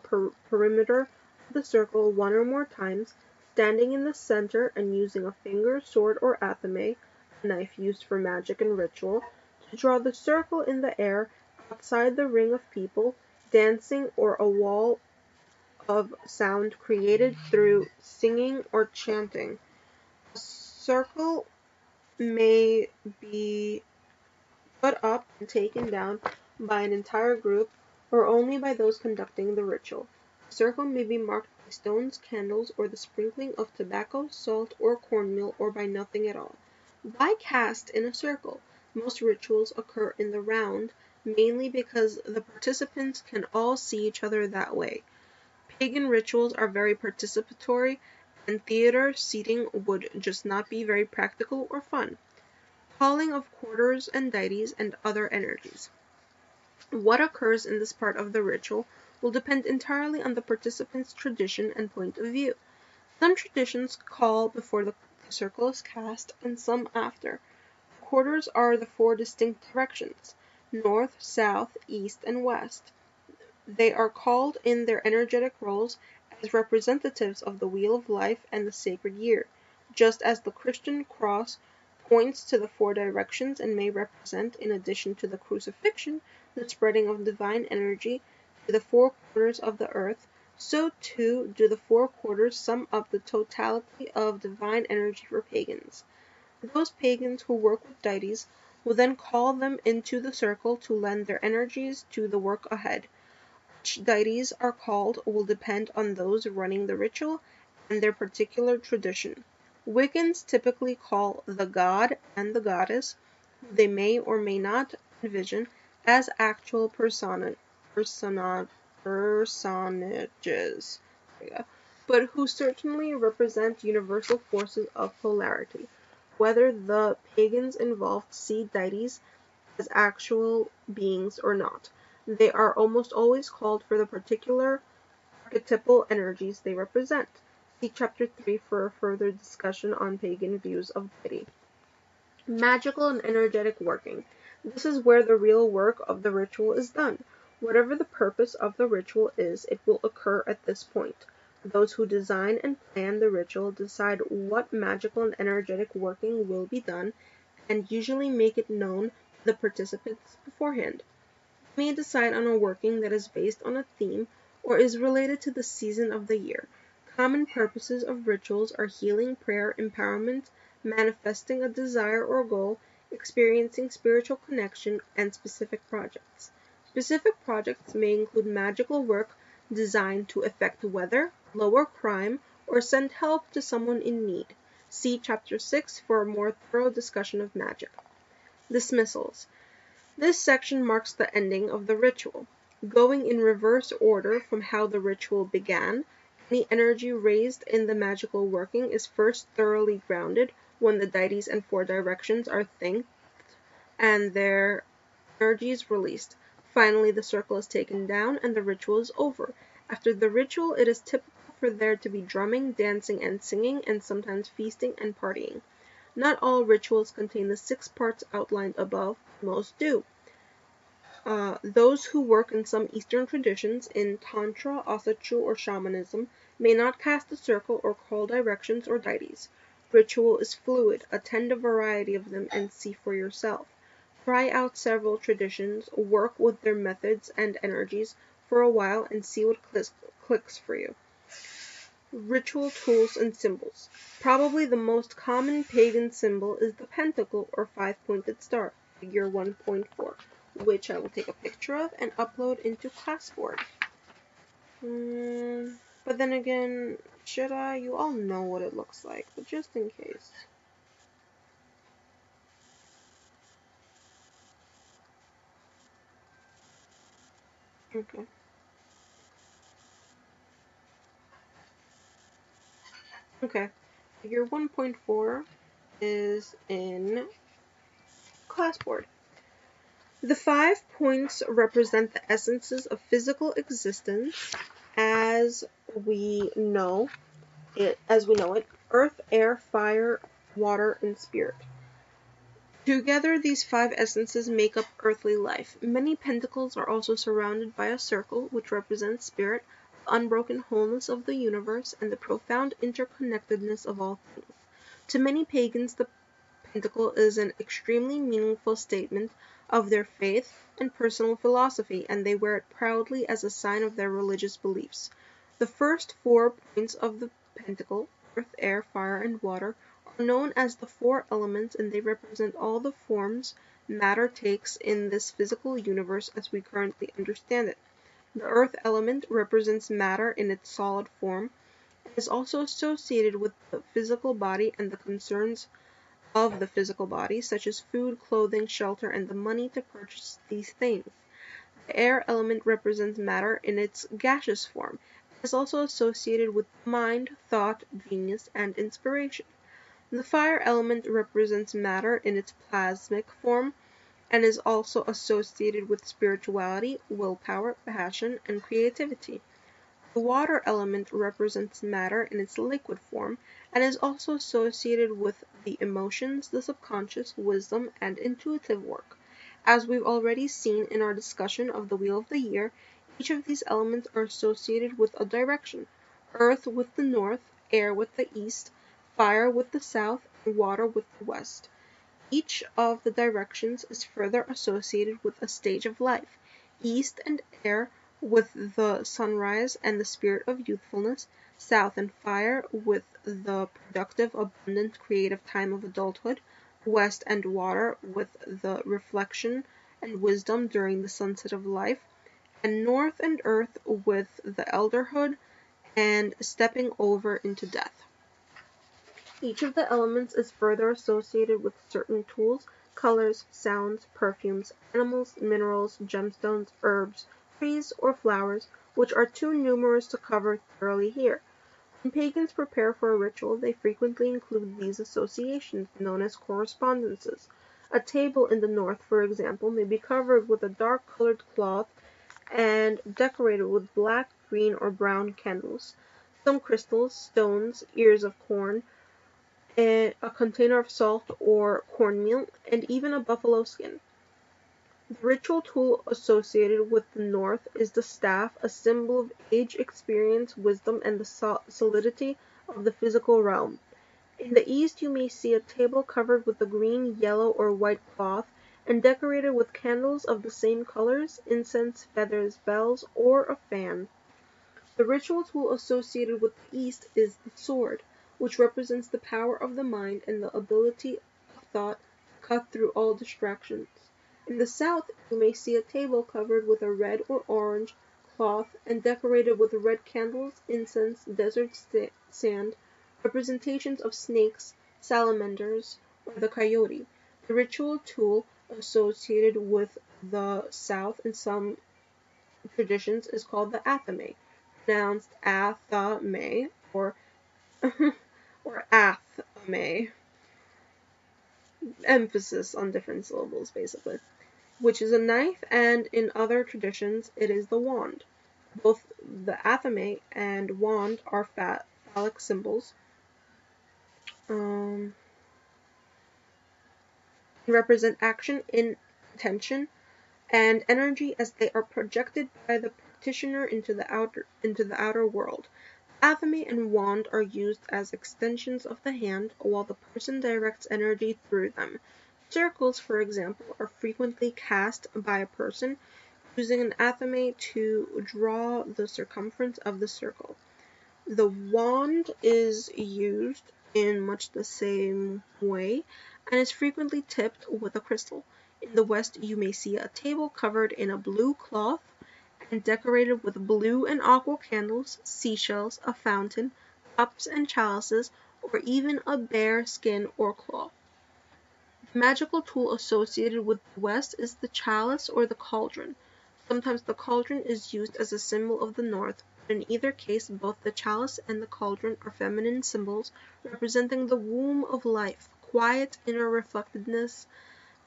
perimeter of the circle one or more times, standing in the center and using a finger, sword, or athame, a knife used for magic and ritual, to draw the circle in the air outside the ring of people, dancing, or a wall of sound created through singing or chanting. A circle may be put up and taken down by an entire group or only by those conducting the ritual. The circle may be marked by stones, candles, or the sprinkling of tobacco, salt, or cornmeal, or by nothing at all. Why cast in a circle? Most rituals occur in the round, mainly because the participants can all see each other that way. Pagan rituals are very participatory, and theater seating would just not be very practical or fun. Calling of quarters and deities and other energies. What occurs in this part of the ritual will depend entirely on the participant's tradition and point of view. Some traditions call before the circle is cast, and some after. Quarters are the four distinct directions: north, south, east, and west. They are called in their energetic roles as representatives of the wheel of life and the sacred year, just as the Christian cross points to the four directions and may represent, in addition to the crucifixion, the spreading of divine energy to the four quarters of the earth, so too do the four quarters sum up the totality of divine energy for pagans. Those pagans who work with deities will then call them into the circle to lend their energies to the work ahead. Which deities are called will depend on those running the ritual and their particular tradition. Wiccans typically call the god and the goddess, who they may or may not envision as actual personages, but who certainly represent universal forces of polarity. Whether the pagans involved see deities as actual beings or not, they are almost always called for the particular archetypal energies they represent. See Chapter 3 for a further discussion on pagan views of deity. Magical and energetic working. This is where the real work of the ritual is done. Whatever the purpose of the ritual is, it will occur at this point. Those who design and plan the ritual decide what magical and energetic working will be done, and usually make it known the participants beforehand. They may decide on a working that is based on a theme or is related to the season of the year. Common purposes of rituals are healing, prayer, empowerment, manifesting a desire or goal, experiencing spiritual connection, and specific projects. Specific projects may include magical work designed to affect weather, lower crime, or send help to someone in need. See Chapter 6 for a more thorough discussion of magic. Dismissals. This section marks the ending of the ritual. Going in reverse order from how the ritual began, any energy raised in the magical working is first thoroughly grounded when the deities and four directions are thanked and their energies released. Finally, the circle is taken down and the ritual is over. After the ritual, it is typical for there to be drumming, dancing, and singing, and sometimes feasting and partying. Not all rituals contain the 6 parts outlined above, most do. Those who work in some Eastern traditions, in Tantra, Asatru, or Shamanism, may not cast a circle or call directions or deities. Ritual is fluid. Attend a variety of them and see for yourself. Try out several traditions, work with their methods and energies for a while, and see what clicks for you. Ritual tools and symbols. Probably the most common pagan symbol is the pentacle or 5-pointed star, figure 1.4, which I will take a picture of and upload into Classboard. But then again, should I? You all know what it looks like, but just in case. Okay. Okay. Figure 1.4 is in Classboard. The 5 points represent the essences of physical existence as we know it, earth, air, fire, water, and spirit. Together, these 5 essences make up earthly life. Many pentacles are also surrounded by a circle, which represents spirit, the unbroken wholeness of the universe, and the profound interconnectedness of all things. To many pagans, the pentacle is an extremely meaningful statement of their faith and personal philosophy, and they wear it proudly as a sign of their religious beliefs. The first 4 points of the pentacle, earth, air, fire, and water, are known as the 4 elements, and they represent all the forms matter takes in this physical universe as we currently understand it. The earth element represents matter in its solid form and is also associated with the physical body and the concerns of the physical body, such as food, clothing, shelter, and the money to purchase these things. The air element represents matter in its gaseous form and is also associated with mind, thought, genius, and inspiration. The fire element represents matter in its plasmic form and is also associated with spirituality, willpower, passion, and creativity. The water element represents matter in its liquid form and is also associated with the emotions, the subconscious, wisdom, and intuitive work. As we've already seen in our discussion of the Wheel of the Year, each of these elements are associated with a direction: earth with the north, air with the east, fire with the south, and water with the west. Each of the directions is further associated with a stage of life: east and air with the sunrise and the spirit of youthfulness, south and fire with the productive, abundant, creative time of adulthood, west and water with the reflection and wisdom during the sunset of life, and north and earth with the elderhood and stepping over into death. Each of the elements is further associated with certain tools, colors, sounds, perfumes, animals, minerals, gemstones, herbs, trees, or flowers, which are too numerous to cover thoroughly here. When pagans prepare for a ritual, they frequently include these associations, known as correspondences. A table in the north, for example, may be covered with a dark-colored cloth and decorated with black, green, or brown candles. Some crystals, stones, ears of corn, a container of salt or cornmeal, and even a buffalo skin. The ritual tool associated with the north is the staff, a symbol of age, experience, wisdom, and the solidity of the physical realm. In the east, you may see a table covered with a green, yellow, or white cloth and decorated with candles of the same colors, incense, feathers, bells, or a fan. The ritual tool associated with the East is the sword, which represents the power of the mind and the ability of thought to cut through all distractions. In the South, you may see a table covered with a red or orange cloth and decorated with red candles, incense, desert sand, representations of snakes, salamanders, or the coyote. The ritual tool associated with the South in some traditions is called the athame, pronounced athame or or athame, emphasis on different syllables basically, which is a knife, and in other traditions it is the wand. Both the athame and wand are phallic symbols, um, represent action, intention, and energy as they are projected by the practitioner into the outer world. Athame and wand are used as extensions of the hand, while the person directs energy through them. Circles, for example, are frequently cast by a person using an athame to draw the circumference of the circle. The wand is used in much the same way and is frequently tipped with a crystal. In the West, you may see a table covered in a blue cloth and decorated with blue and aqua candles, seashells, a fountain, cups and chalices, or even a bear skin or claw. The magical tool associated with the West is the chalice or the cauldron. Sometimes the cauldron is used as a symbol of the North, but in either case both the chalice and the cauldron are feminine symbols representing the womb of life, quiet inner reflectiveness,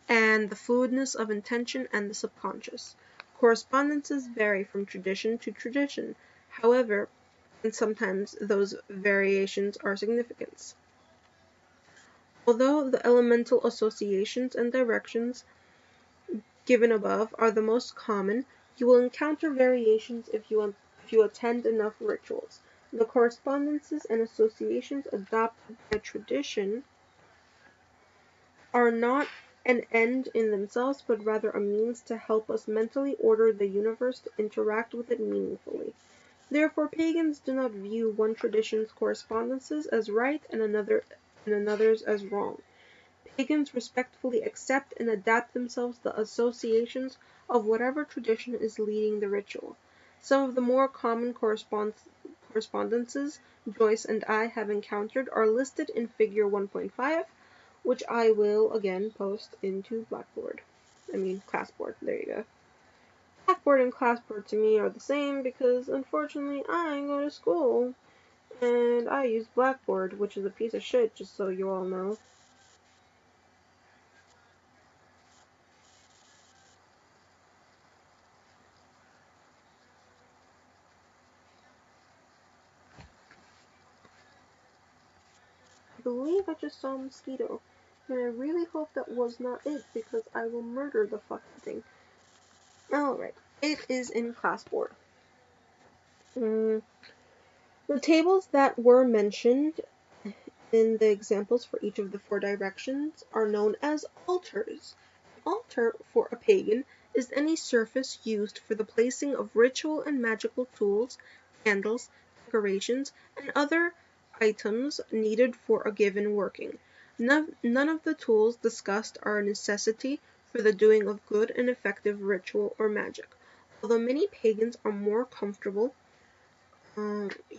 and the fluidness of intention and the subconscious. Correspondences vary from tradition to tradition, however, and sometimes those variations are significant. Although the elemental associations and directions given above are the most common, you will encounter variations if you attend enough rituals. The correspondences and associations adopted by tradition are not an end in themselves, but rather a means to help us mentally order the universe to interact with it meaningfully. Therefore, pagans do not view one tradition's correspondences as right and another's as wrong. Pagans respectfully accept and adapt themselves the associations of whatever tradition is leading the ritual. Some of the more common correspondences Joyce and I have encountered are listed in Figure 1.5, which I will again post into Classboard. There you go. Blackboard and Classboard to me are the same because unfortunately I go to school and I use Blackboard, which is a piece of shit, just so you all know. I believe I just saw a mosquito, and I really hope that was not it because I will murder the fucking thing. Alright, it is in Classboard. The tables that were mentioned in the examples for each of the four directions are known as altars. An altar for a pagan is any surface used for the placing of ritual and magical tools, candles, decorations, and other items needed for a given working. None of the tools discussed are a necessity for the doing of good and effective ritual or magic. Although many pagans are more comfortable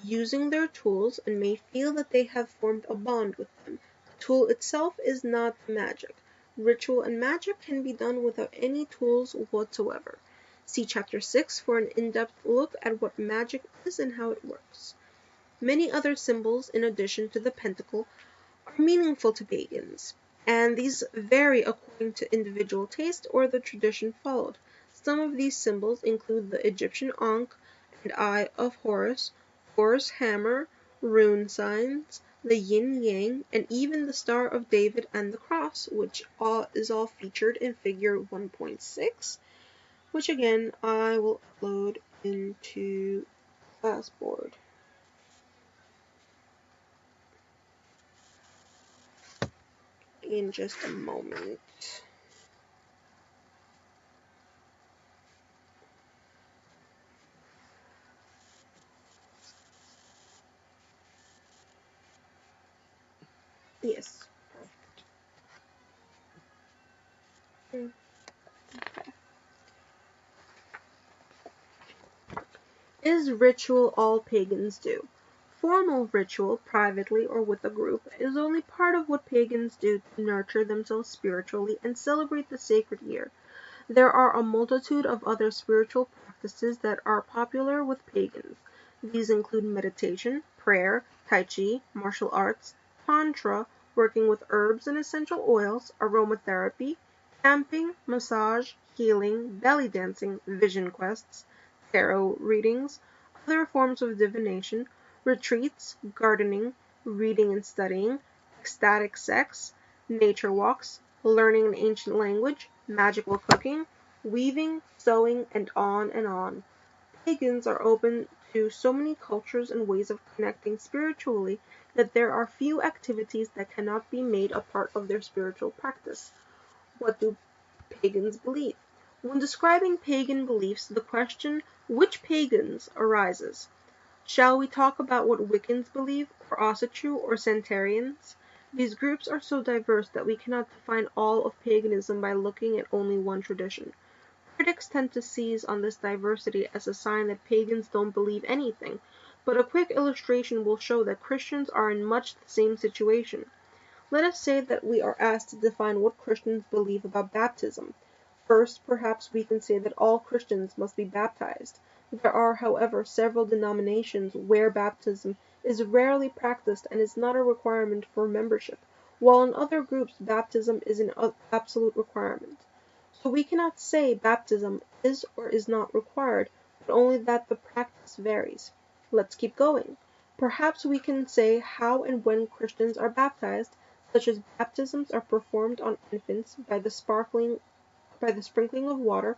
using their tools and may feel that they have formed a bond with them, the tool itself is not the magic. Ritual and magic can be done without any tools whatsoever. See Chapter 6 for an in-depth look at what magic is and how it works. Many other symbols, in addition to the pentacle, are meaningful to pagans, and these vary according to individual taste or the tradition followed. Some of these symbols include the Egyptian Ankh and Eye of Horus, Thor's hammer, rune signs, the yin-yang, and even the Star of David and the cross, which is all featured in Figure 1.6, which again I will upload into Classboard in just a moment. Yes. Okay. Is ritual all pagans do? Formal ritual, privately or with a group, is only part of what pagans do to nurture themselves spiritually and celebrate the sacred year. There are a multitude of other spiritual practices that are popular with pagans. These include meditation, prayer, tai chi, martial arts, tantra, working with herbs and essential oils, aromatherapy, camping, massage, healing, belly dancing, vision quests, tarot readings, other forms of divination, retreats, gardening, reading and studying, ecstatic sex, nature walks, learning an ancient language, magical cooking, weaving, sewing, and on and on. Pagans are open to so many cultures and ways of connecting spiritually that there are few activities that cannot be made a part of their spiritual practice. What do pagans believe? When describing pagan beliefs, the question, which pagans, arises. Shall we talk about what Wiccans believe, or Ossetru, or Centarians? These groups are so diverse that we cannot define all of paganism by looking at only one tradition. Critics tend to seize on this diversity as a sign that pagans don't believe anything, but a quick illustration will show that Christians are in much the same situation. Let us say that we are asked to define what Christians believe about baptism. First, perhaps we can say that all Christians must be baptized. There are, however, several denominations where baptism is rarely practiced and is not a requirement for membership, while in other groups baptism is an absolute requirement. So we cannot say baptism is or is not required, but only that the practice varies. Let's keep going. Perhaps we can say how and when Christians are baptized, such as baptisms are performed on infants by the sprinkling of water.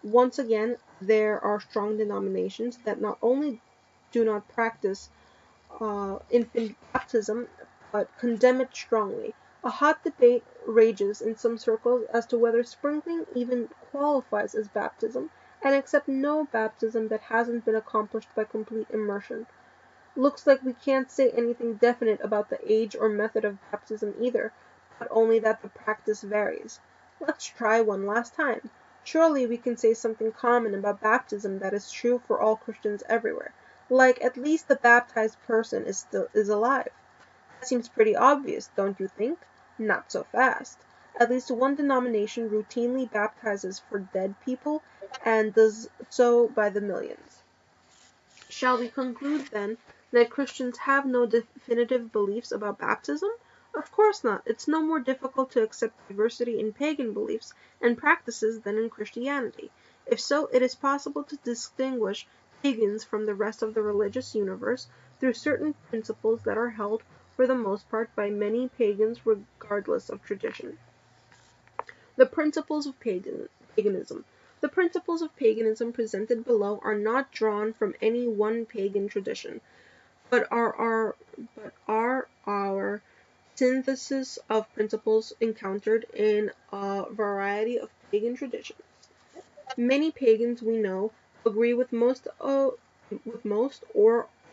Once again, there are strong denominations that not only do not practice infant baptism, but condemn it strongly. A hot debate rages in some circles as to whether sprinkling even qualifies as baptism, and accept no baptism that hasn't been accomplished by complete immersion. Looks like we can't say anything definite about the age or method of baptism either, but only that the practice varies. Let's try one last time. Surely we can say something common about baptism that is true for all Christians everywhere, like at least the baptized person is alive. That seems pretty obvious, don't you think? Not so fast. At least one denomination routinely baptizes for dead people and does so by the millions. Shall we conclude, then, that Christians have no definitive beliefs about baptism? Of course not. It's no more difficult to accept diversity in pagan beliefs and practices than in Christianity. If so, it is possible to distinguish pagans from the rest of the religious universe through certain principles that are held, for the most part, by many pagans regardless of tradition. The principles of paganism. The principles of paganism presented below are not drawn from any one pagan tradition, but are our synthesis of principles encountered in a variety of pagan traditions. Many pagans we know agree with most or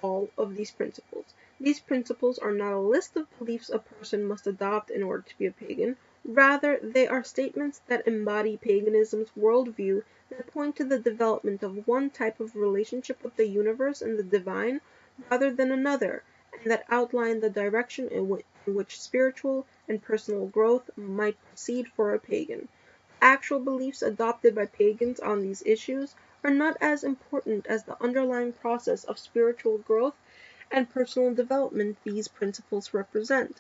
all of these principles. These principles are not a list of beliefs a person must adopt in order to be a pagan. Rather, they are statements that embody paganism's worldview that point to the development of one type of relationship with the universe and the divine rather than another, and that outline the direction in which spiritual and personal growth might proceed for a pagan. Actual beliefs adopted by pagans on these issues are not as important as the underlying process of spiritual growth and personal development these principles represent.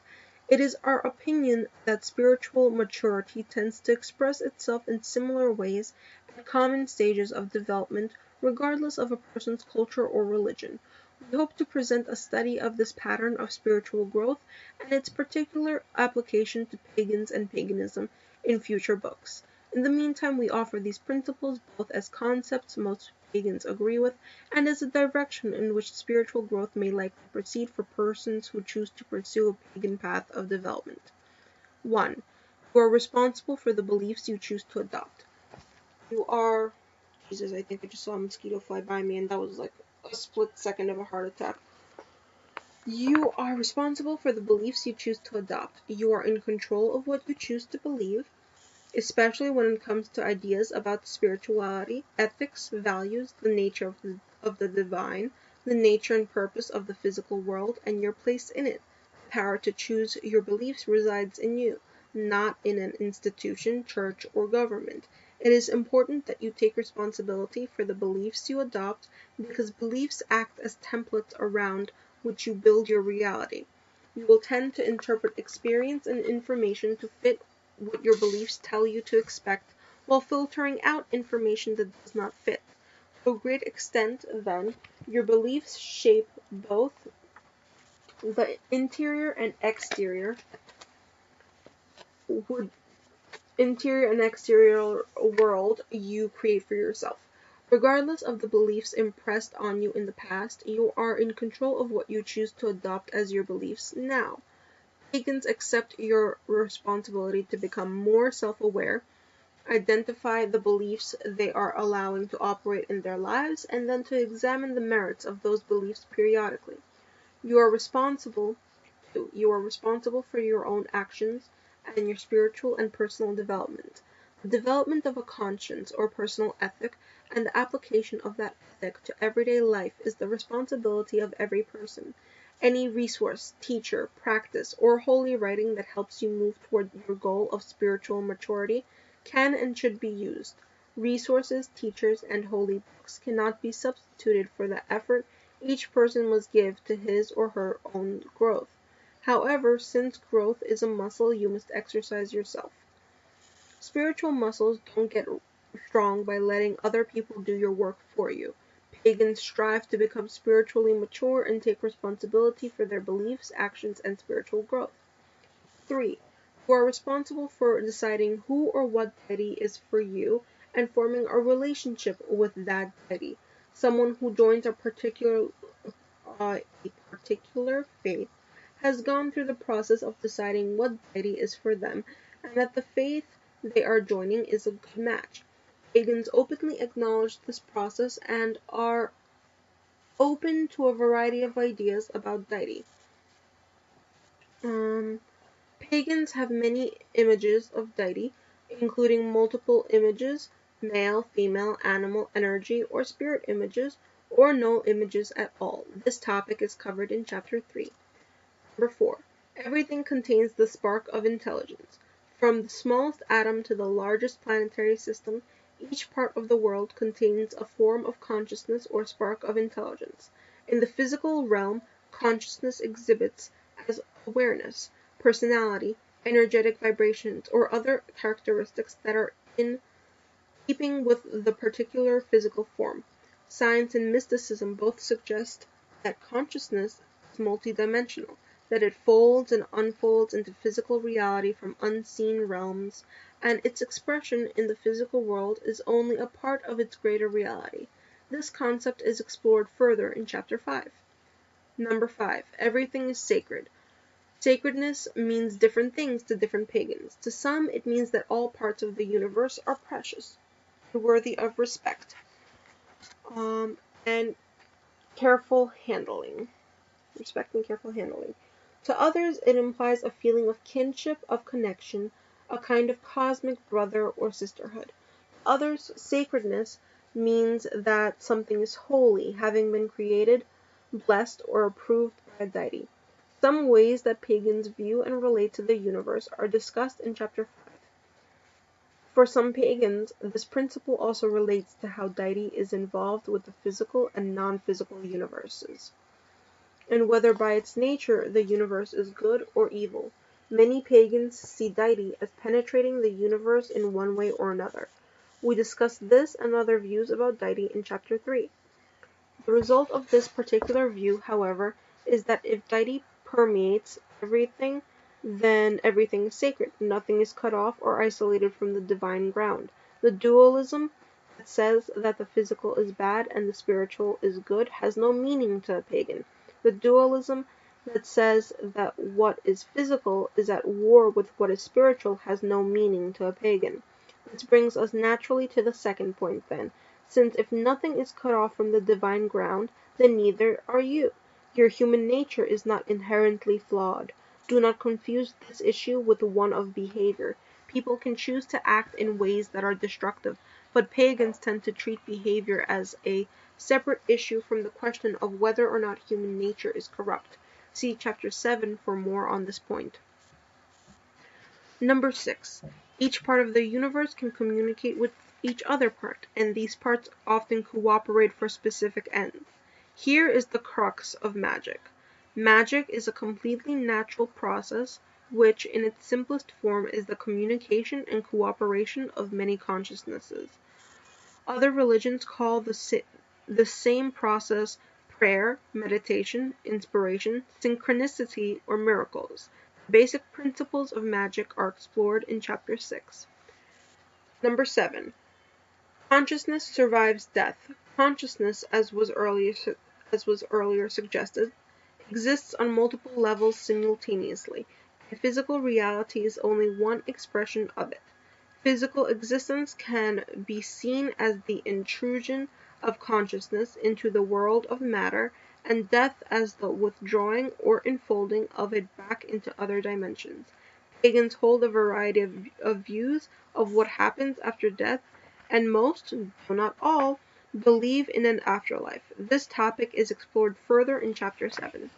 It is our opinion that spiritual maturity tends to express itself in similar ways at common stages of development, regardless of a person's culture or religion. We hope to present a study of this pattern of spiritual growth and its particular application to pagans and paganism in future books. In the meantime, we offer these principles both as concepts most pagans agree with and as a direction in which spiritual growth may likely proceed for persons who choose to pursue a pagan path of development. 1. You are responsible for the beliefs you choose to adopt. You are... Jesus, I think I just saw a mosquito fly by me and that was like a split second of a heart attack. You are responsible for the beliefs you choose to adopt. You are in control of what you choose to believe, especially when it comes to ideas about spirituality, ethics, values, the nature of the divine, the nature and purpose of the physical world, and your place in it. The power to choose your beliefs resides in you, not in an institution, church, or government. It is important that you take responsibility for the beliefs you adopt because beliefs act as templates around which you build your reality. You will tend to interpret experience and information to fit what your beliefs tell you to expect, while filtering out information that does not fit. To a great extent, then, your beliefs shape both the interior and exterior world you create for yourself. Regardless of the beliefs impressed on you in the past, you are in control of what you choose to adopt as your beliefs now. Pagans accept your responsibility to become more self-aware, identify the beliefs they are allowing to operate in their lives, and then to examine the merits of those beliefs periodically. You are responsible for your own actions and your spiritual and personal development. The development of a conscience or personal ethic and the application of that ethic to everyday life is the responsibility of every person. Any resource, teacher, practice, or holy writing that helps you move toward your goal of spiritual maturity can and should be used. Resources, teachers, and holy books cannot be substituted for the effort each person must give to his or her own growth. However, since growth is a muscle you must exercise yourself. Spiritual muscles don't get strong by letting other people do your work for you. Pagans strive to become spiritually mature and take responsibility for their beliefs, actions, and spiritual growth. 3. You are responsible for deciding who or what deity is for you and forming a relationship with that deity. Someone who joins a particular faith has gone through the process of deciding what deity is for them and that the faith they are joining is a good match. Pagans openly acknowledge this process and are open to a variety of ideas about deity. Pagans have many images of deity, including multiple images, male, female, animal, energy, or spirit images, or no images at all. This topic is covered in Chapter 3. Number 4. Everything contains the spark of intelligence. From the smallest atom to the largest planetary system, each part of the world contains a form of consciousness or spark of intelligence. In the physical realm, consciousness exhibits as awareness, personality, energetic vibrations, or other characteristics that are in keeping with the particular physical form. Science and mysticism both suggest that consciousness is multidimensional, that it folds and unfolds into physical reality from unseen realms, and its expression in the physical world is only a part of its greater reality. This concept is explored further in Chapter 5. Number 5. Everything is sacred. Sacredness means different things to different pagans. To some, it means that all parts of the universe are precious and worthy of respect and careful handling. Respect and careful handling. To others, it implies a feeling of kinship, of connection, a kind of cosmic brother or sisterhood. To others, sacredness means that something is holy, having been created, blessed, or approved by a deity. Some ways that pagans view and relate to the universe are discussed in Chapter 5. For some pagans, this principle also relates to how deity is involved with the physical and non-physical universes, and whether by its nature the universe is good or evil. Many pagans see deity as penetrating the universe in one way or another. We discuss this and other views about deity in Chapter 3. The result of this particular view, however, is that if deity permeates everything, then everything is sacred. Nothing is cut off or isolated from the divine ground. The dualism that says that the physical is bad and the spiritual is good has no meaning to a pagan. The dualism that says that what is physical is at war with what is spiritual has no meaning to a pagan. This brings us naturally to the second point then. Since if nothing is cut off from the divine ground, then neither are you. Your human nature is not inherently flawed. Do not confuse this issue with one of behavior. People can choose to act in ways that are destructive, but pagans tend to treat behavior as a separate issue from the question of whether or not human nature is corrupt. See Chapter 7 for more on this point. Number 6. Each part of the universe can communicate with each other part, and these parts often cooperate for specific ends. Here is the crux of magic. Magic is a completely natural process which, in its simplest form, is the communication and cooperation of many consciousnesses. Other religions call the same process prayer, meditation, inspiration, synchronicity, or miracles. The basic principles of magic are explored in Chapter 6. Number 7. Consciousness survives death. Consciousness, as was earlier suggested, exists on multiple levels simultaneously, and physical reality is only one expression of it. Physical existence can be seen as the intrusion of consciousness into the world of matter, and death as the withdrawing or enfolding of it back into other dimensions. Pagans hold a variety of views of what happens after death, and most, though not all, believe in an afterlife. This topic is explored further in Chapter 7.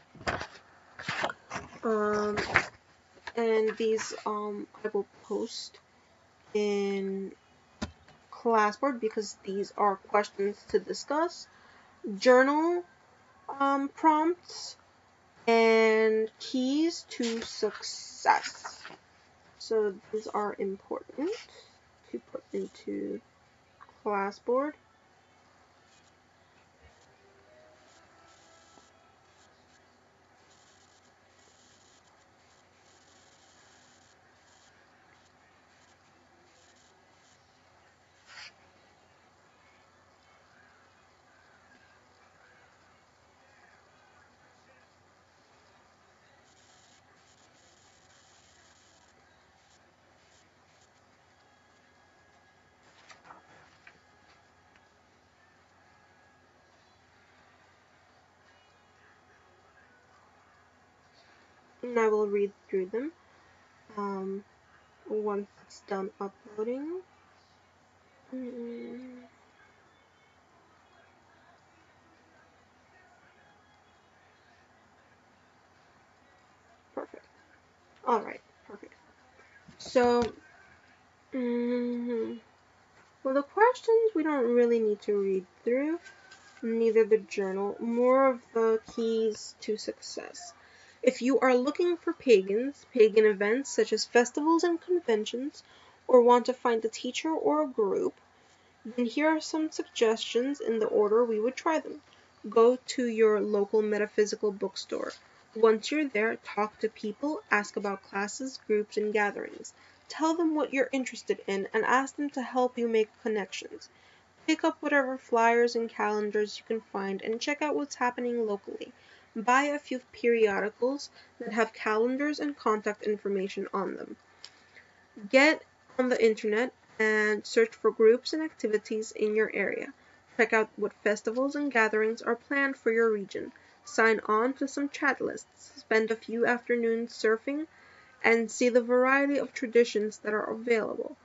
And these I will post in classboard because these are questions to discuss, journal prompts, and keys to success. So these are important to put into classboard. And I will read through them once it's done uploading. Perfect. Alright, perfect. So, well, the questions we don't really need to read through, neither the journal, more of the keys to success. If you are looking for pagan events such as festivals and conventions, or want to find a teacher or a group, then here are some suggestions in the order we would try them. Go to your local metaphysical bookstore. Once you're there, talk to people, ask about classes, groups, and gatherings. Tell them what you're interested in and ask them to help you make connections. Pick up whatever flyers and calendars you can find and check out what's happening locally. Buy a few periodicals that have calendars and contact information on them. Get on the internet and search for groups and activities in your area. Check out what festivals and gatherings are planned for your region. Sign on to some chat lists. Spend a few afternoons surfing and see the variety of traditions that are available.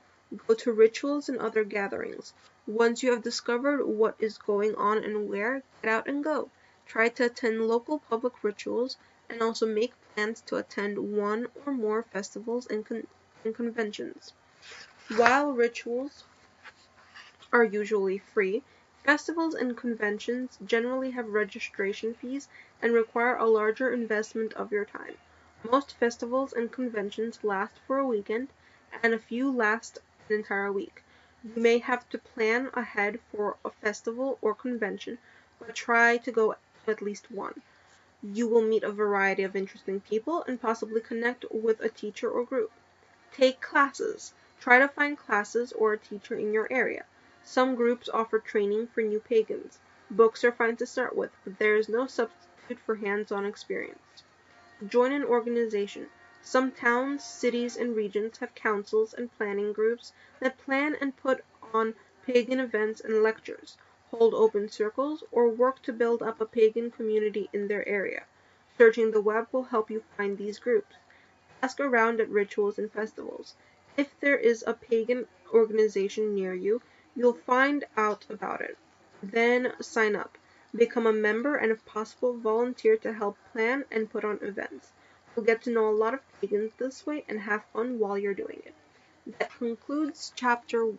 Go to rituals and other gatherings. Once you have discovered what is going on and where, get out and go. Try to attend local public rituals and also make plans to attend one or more festivals and conventions. While rituals are usually free, festivals and conventions generally have registration fees and require a larger investment of your time. Most festivals and conventions last for a weekend, and a few last an entire week. You may have to plan ahead for a festival or convention, but try to go to at least one. You will meet a variety of interesting people and possibly connect with a teacher or group. Take classes. Try to find classes or a teacher in your area. Some groups offer training for new pagans. Books are fine to start with, but there is no substitute for hands-on experience. Join an organization. Some towns, cities, and regions have councils and planning groups that plan and put on pagan events and lectures. hold open circles, or work to build up a pagan community in their area. Searching the web will help you find these groups. Ask around at rituals and festivals. If there is a pagan organization near you, you'll find out about it. Then sign up. Become a member and, if possible, volunteer to help plan and put on events. You'll get to know a lot of pagans this way and have fun while you're doing it. That concludes chapter 1.